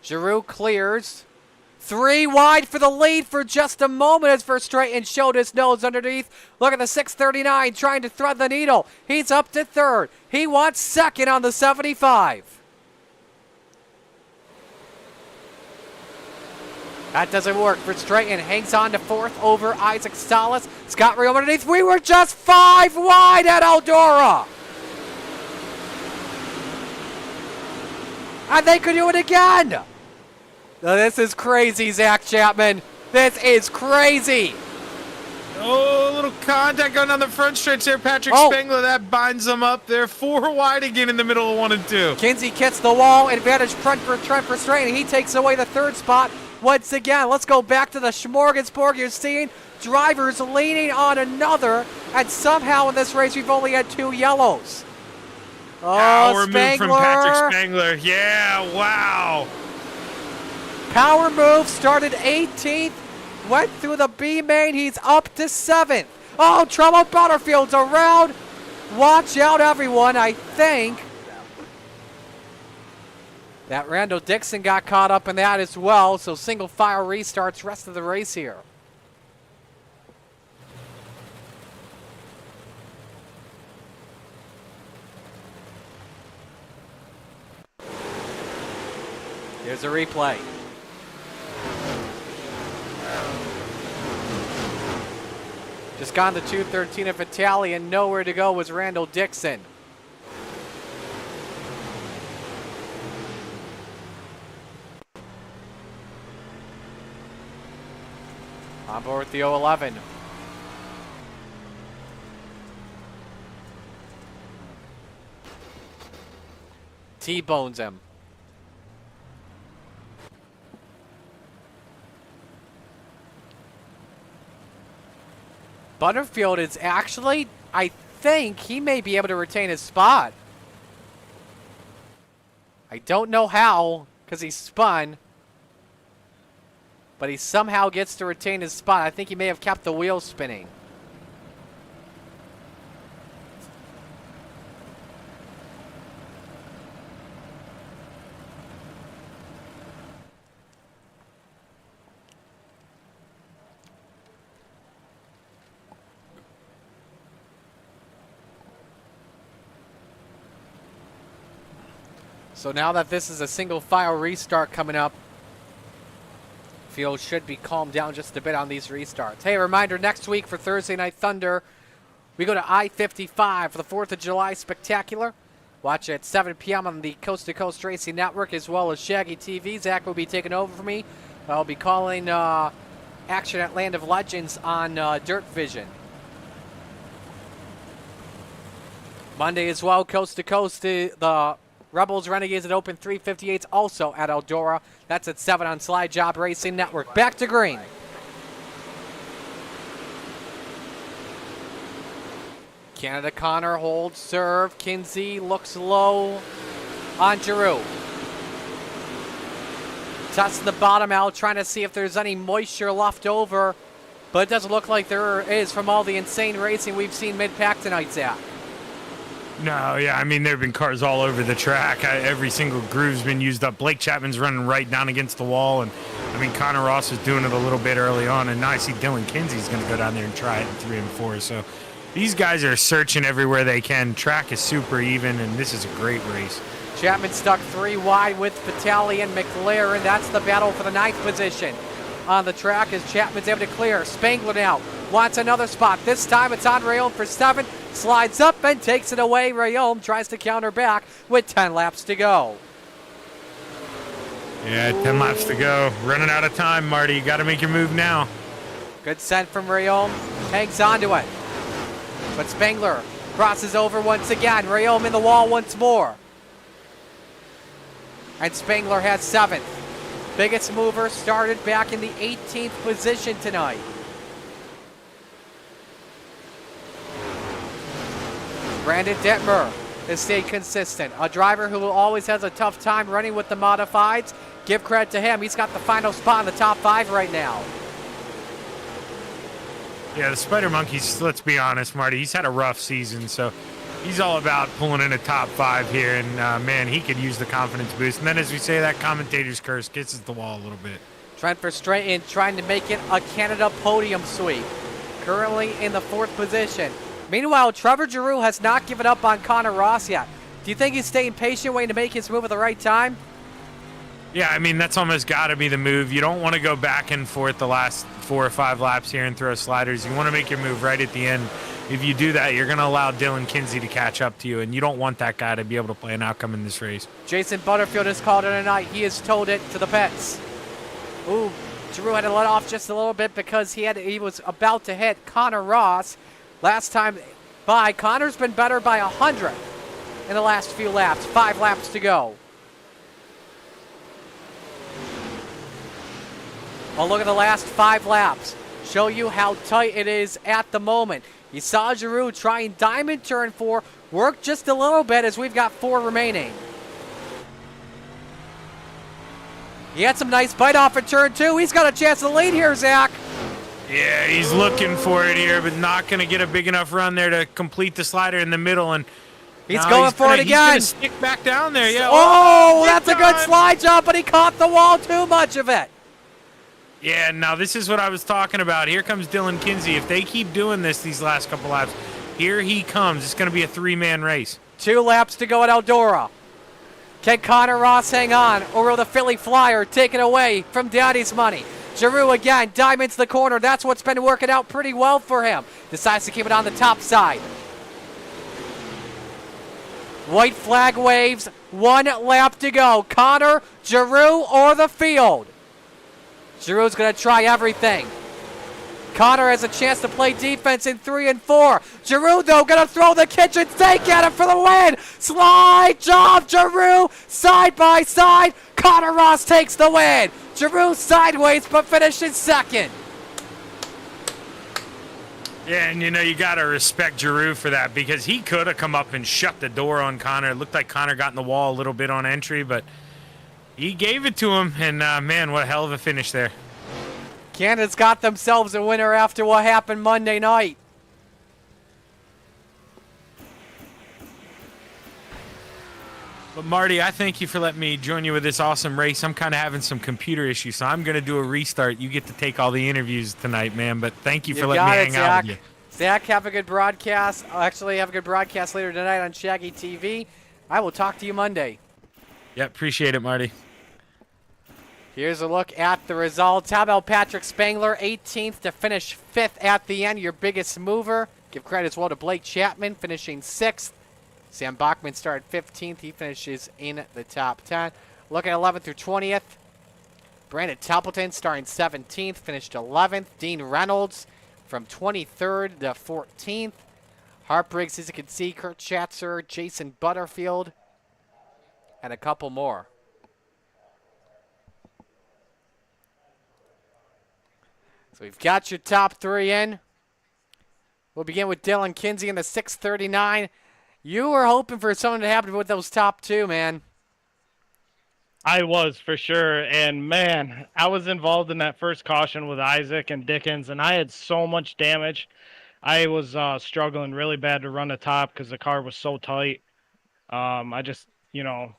Giroux clears. 3 wide for the lead for just a moment as Verstraeten showed his nose underneath. Look at the 639 trying to thread the needle. He's up to 3rd. He wants 2nd on the 75. That doesn't work. Verstraeten hangs on to 4th over Isaac Salas. Scott Rio underneath. We were just 5 wide at Eldora. And they could do it again. Now, this is crazy, Zach Chapman. This is crazy. Oh, a little contact going down the front stretch there. Patrick Spangler, that binds them up. They're 4 wide again in the middle of 1 and 2. Kinsey kicks the wall. Advantage front for Trent Verstraeten. He takes away the 3rd spot. Once again, let's go back to the smorgasbord. You're seeing drivers leaning on another, and somehow in this race we've only had 2 yellows. Oh, Hour move from Patrick Spangler. Yeah, wow. Power move, started 18th, went through the B main, he's up to 7th. Oh, trouble, Butterfield's around. Watch out, everyone, I think that Randall Dixon got caught up in that as well, so single file restarts rest of the race here. Here's a replay. Just gone to 213 of Vitale, and nowhere to go was Randall Dixon. On board with the 011. T-bones him. Butterfield is actually, I think he may be able to retain his spot. I don't know how, because he spun. But he somehow gets to retain his spot. I think he may have kept the wheel spinning. So now that this is a single file restart coming up, field should be calmed down just a bit on these restarts. Hey, a reminder, next week for Thursday Night Thunder, we go to I-55 for the 4th of July Spectacular. Watch at 7 p.m. on the Coast to Coast Racing Network as well as Shaggy TV. Zach will be taking over for me. I'll be calling action at Land of Legends on Dirt Vision. Monday as well, Coast to Coast, the Rebels Renegades at Open 358s also at Eldora. That's at 7 on Slide Job Racing Network. Back to green. Canada Connor holds serve. Kinsey looks low on Giroux. Testing the bottom out, trying to see if there's any moisture left over. But it doesn't look like there is from all the insane racing we've seen mid-pack tonight, Zach. No, yeah, I mean, there have been cars all over the track. Every single groove's been used up. Blake Chapman's running right down against the wall, and I mean, Connor Ross was doing it a little bit early on, and now I see Dylan Kinsey's going to go down there and try it in 3 and 4. So these guys are searching everywhere they can. Track is super even, and this is a great race. Chapman stuck 3 wide with Vitale and McLaren. That's the battle for the 9th position on the track as Chapman's able to clear. Spangler now wants another spot. This time it's on Rayom for 7. Slides up and takes it away. Rayom tries to counter back with 10 laps to go. Yeah, 10 laps to go. Running out of time, Marty. You got to make your move now. Good send from Rayom. Hangs on to it. But Spangler crosses over once again. Rayom in the wall once more. And Spangler has 7th. Biggest mover started back in the 18th position tonight. Brandon Detmer has stayed consistent. A driver who always has a tough time running with the modifieds. Give credit to him. He's got the final spot in the top 5 right now. Yeah, the Spider Monkeys, let's be honest, Marty, he's had a rough season, so he's all about pulling in a top 5 here, and man, he could use the confidence boost. And then, as we say, that commentator's curse kisses the wall a little bit. Trent Verstraeten trying to make it a Canada podium sweep. Currently in the 4th position. Meanwhile, Trevor Giroux has not given up on Connor Ross yet. Do you think he's staying patient, waiting to make his move at the right time? Yeah, I mean, that's almost got to be the move. You don't want to go back and forth the last 4 or 5 laps here and throw sliders. You want to make your move right at the end. If you do that, you're going to allow Dylan Kinsey to catch up to you, and you don't want that guy to be able to play an outcome in this race. Jason Butterfield has called it a night. He has towed it to the pits. Ooh, Giroux had to let off just a little bit because he was about to hit Connor Ross. Last time by, Connor's been better by 100 in the last few laps. 5 laps to go. Well, look at the last 5 laps. Show you how tight it is at the moment. You saw Giroux trying diamond turn 4. Work just a little bit as we've got 4 remaining. He had some nice bite off at turn 2. He's got a chance to lead here, Zach. Yeah, he's looking for it here, but not going to get a big enough run there to complete the slider in the middle. And he's going for it again. He's going to stick back down there. Yeah. Oh, that's a good slide job, but he caught the wall too much of it. Yeah, now this is what I was talking about. Here comes Dylan Kinsey. If they keep doing this these last couple laps, here he comes. It's going to be a 3-man race. 2 laps to go at Eldora. Can Connor Ross hang on, or will the Philly Flyer take it away from Daddy's money? Giroux again, diamonds the corner. That's what's been working out pretty well for him. Decides to keep it on the top side. White flag waves, 1 lap to go. Connor, Giroux, or the field? Giroux's going to try everything. Connor has a chance to play defense in 3 and 4. Giroux, though, going to throw the kitchen sink at him for the win. Slide job, Giroux, side by side. Connor Ross takes the win. Giroux sideways, but finishes second. Yeah, and you got to respect Giroux for that, because he could have come up and shut the door on Connor. It looked like Connor got in the wall a little bit on entry, but he gave it to him, and man, what a hell of a finish there. Canada's got themselves a winner after what happened Monday night. But Marty, I thank you for letting me join you with this awesome race. I'm kind of having some computer issues, so I'm going to do a restart. You get to take all the interviews tonight, man, but thank you for letting me hang out with you. Zach, have a good broadcast. I'll actually have a good broadcast later tonight on Shaggy TV. I will talk to you Monday. Yeah, appreciate it, Marty. Here's a look at the results. How about Patrick Spangler, 18th to finish 5th at the end, your biggest mover. Give credit as well to Blake Chapman, finishing 6th. Sam Bachman started 15th. He finishes in the top 10. Looking at 11th through 20th. Brandon Templeton starting 17th, finished 11th. Dean Reynolds from 23rd to 14th. Hart Briggs, as you can see, Kurt Schatzer, Jason Butterfield, and a couple more. So we've got your top 3 in. We'll begin with Dylan Kinsey in the 639. You were hoping for something to happen with those top 2, man. I was, for sure. And, man, I was involved in that first caution with Isaac and Dickens, and I had so much damage. I was struggling really bad to run the top because the car was so tight. I just,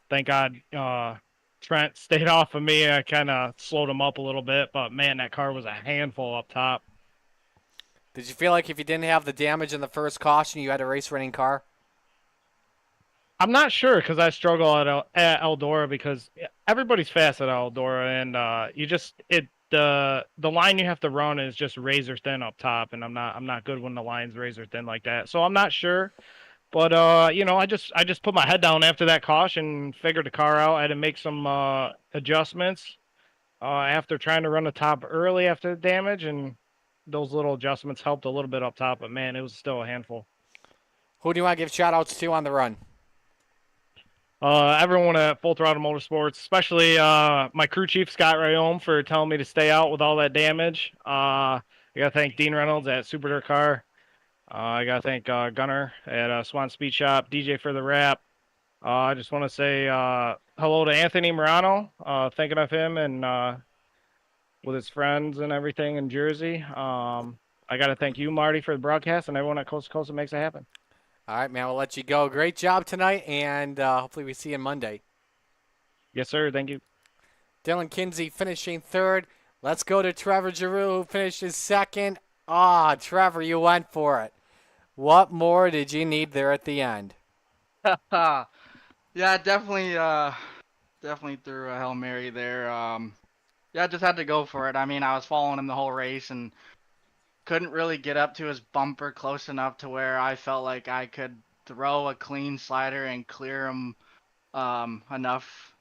thank God Trent stayed off of me. I kind of slowed him up a little bit. But, man, that car was a handful up top. Did you feel like if you didn't have the damage in the first caution, you had a race-winning car? I'm not sure because I struggle at Eldora because everybody's fast at Eldora, and the line you have to run is just razor thin up top, and I'm not good when the line's razor thin like that. So I'm not sure, but I just put my head down after that caution, figured the car out. I had to make some adjustments after trying to run the top early after the damage, and those little adjustments helped a little bit up top. But man, it was still a handful. Who do you want to give shout-outs to on the run? Everyone at Full Throttle Motorsports, especially my crew chief, Scott Rayome, for telling me to stay out with all that damage. I got to thank Dean Reynolds at Super Dirt Car. I got to thank Gunner at Swan Speed Shop, DJ for the Wrap. I just want to say hello to Anthony Morano, thinking of him and with his friends and everything in Jersey. I got to thank you, Marty, for the broadcast, and everyone at Coast to Coast that makes it happen. All right, man, we'll let you go. Great job tonight, and hopefully we see you Monday. Yes, sir. Thank you. Dylan Kinsey finishing 3rd. Let's go to Trevor Giroux, who finishes 2nd. Trevor, you went for it. What more did you need there at the end? Yeah, definitely threw a Hail Mary there. I just had to go for it. I mean, I was following him the whole race and couldn't really get up to his bumper close enough to where I felt like I could throw a clean slider and clear him enough.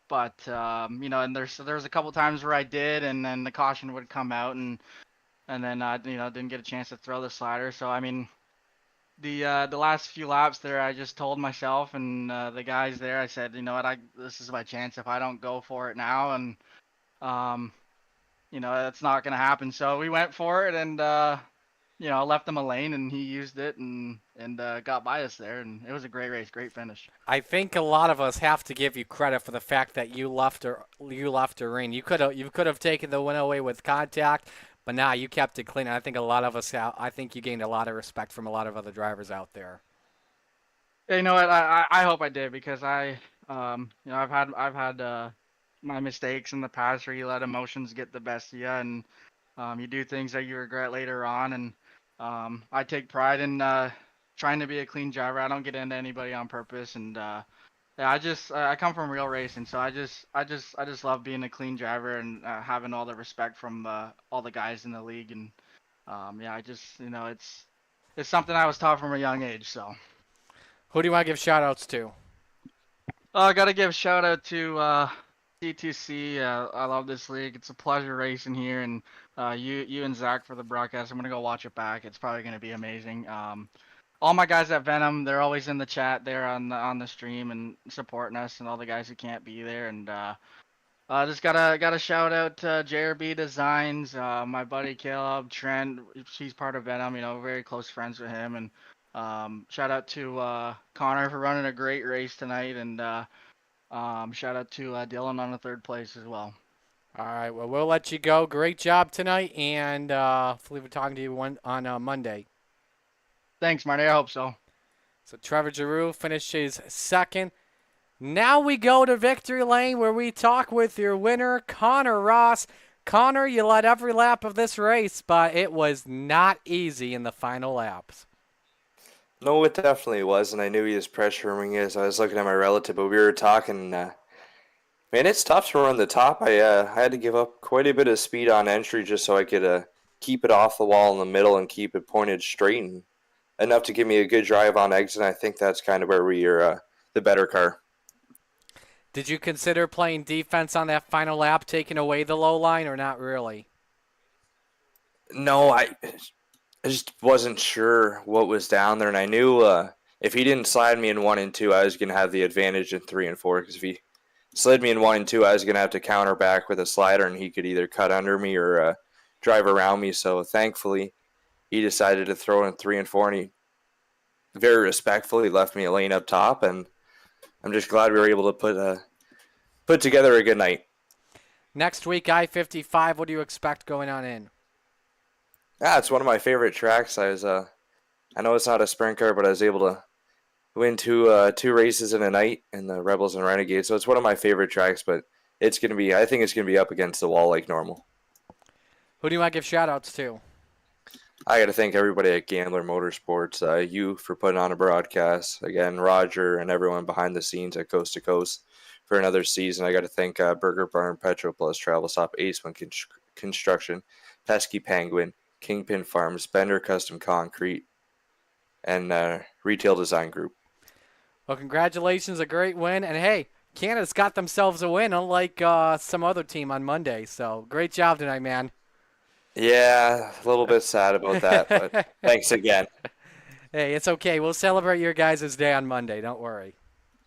But and there's a couple times where I did, and then the caution would come out, and then I didn't get a chance to throw the slider. So I mean, the last few laps there, I just told myself and the guys there, I said, you know what, this is my chance if I don't go for it now, and it's not going to happen. So we went for it, and left him a lane and he used it and got by us there, and it was a great race, great finish. I think a lot of us have to give you credit for the fact that you left her in. You could have taken the win away with contact, but nah, you kept it clean. I think a lot of us I think you gained a lot of respect from a lot of other drivers out there. Yeah, you know what? I hope I did, because I've had my mistakes in the past where you let emotions get the best of you, and you do things that you regret later on. And I take pride in trying to be a clean driver. I don't get into anybody on purpose, and yeah, I come from real racing, so I just love being a clean driver and having all the respect from all the guys in the league. And yeah, it's something I was taught from a young age. So. Who do you want to give shout-outs to? I got to give a shout-out to C2C. I love this league. It's a pleasure racing here, and you and Zach for the broadcast. I'm going to go watch it back. It's probably going to be amazing. All my guys at Venom, they're always in the chat there on the stream and supporting us, and all the guys who can't be there. And just gotta shout out to JRB Designs, my buddy Caleb, Trent. He's part of Venom. Very close friends with him. And shout out to Connor for running a great race tonight, and shout out to Dylan on the third place as well. All right, well, we'll let you go. Great job tonight, and hopefully we're talking to you on Monday. Thanks, Marty. I hope so. So Trevor Giroux finishes second. Now we go to Victory Lane, where we talk with your winner, Connor Ross. Connor, you led every lap of this race, but it was not easy in the final laps. No, it definitely was, and I knew he was pressuring me as I was looking at my relative, but we were talking. Man, it's tough to run the top. I had to give up quite a bit of speed on entry just so I could keep it off the wall in the middle and keep it pointed straight, and enough to give me a good drive on exit. I think that's kind of where we are the better car. Did you consider playing defense on that final lap, taking away the low line, or not really? No, I just wasn't sure what was down there, and I knew if he didn't slide me in 1 and 2, I was going to have the advantage in 3 and 4, because if he slid me in 1 and 2, I was going to have to counter back with a slider, and he could either cut under me or drive around me. So thankfully, he decided to throw in 3 and 4, and he very respectfully left me a lane up top, and I'm just glad we were able to put together a good night. Next week, I-55, what do you expect going on in? Yeah, it's one of my favorite tracks. I know it's not a sprint car, but I was able to win two races in a night in the Rebels and Renegades. So it's one of my favorite tracks, but I think it's gonna be up against the wall like normal. Who do you want to give shout-outs to? I got to thank everybody at Gambler Motorsports, you for putting on a broadcast. Again, Roger and everyone behind the scenes at Coast to Coast for another season. I got to thank Burger Barn, Petro Plus, Travel Stop, Aceman Construction, Pesky Penguin, Kingpin Farms, Bender Custom Concrete, and Retail Design Group. Well, congratulations, a great win. And hey, Canada's got themselves a win, unlike some other team on Monday. So great job tonight, man. Yeah, a little bit sad about that, but thanks again. Hey, it's okay. We'll celebrate your guys' day on Monday. Don't worry.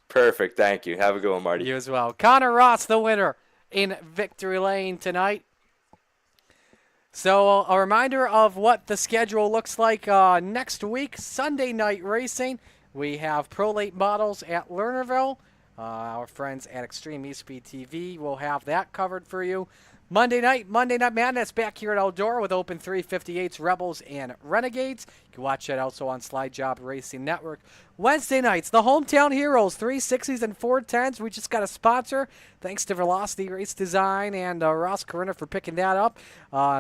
Perfect. Thank you. Have a good one, Marty. You as well. Connor Ross, the winner in Victory Lane tonight. So a reminder of what the schedule looks like next week. Sunday night racing. We have Pro Late Models at Lernerville. Our friends at Extreme eSpeed TV will have that covered for you. Monday Night Madness back here at Eldora with Open 358s, Rebels, and Renegades. You can watch that also on Slide Job Racing Network. Wednesday nights, the Hometown Heroes, 360s and 410s. We just got a sponsor. Thanks to Velocity Race Design and Ross Corinna for picking that up.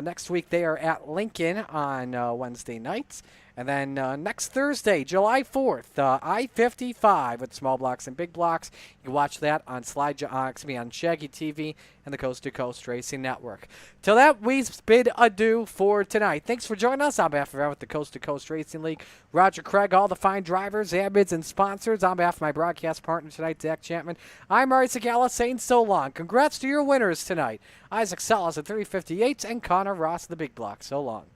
Next week, they are at Lincoln on Wednesday nights. And then next Thursday, July 4th, I-55 with small blocks and big blocks. You can watch that on on Shaggy TV and the Coast to Coast Racing Network. Till that, we bid adieu for tonight. Thanks for joining us on behalf of everyone with the Coast to Coast Racing League. Roger Craig, all the fine drivers, admins, and sponsors. On behalf of my broadcast partner tonight, Zach Chapman, I'm Murray Segala saying so long. Congrats to your winners tonight. Isaac Salas at 358s and Connor Ross the big block. So long.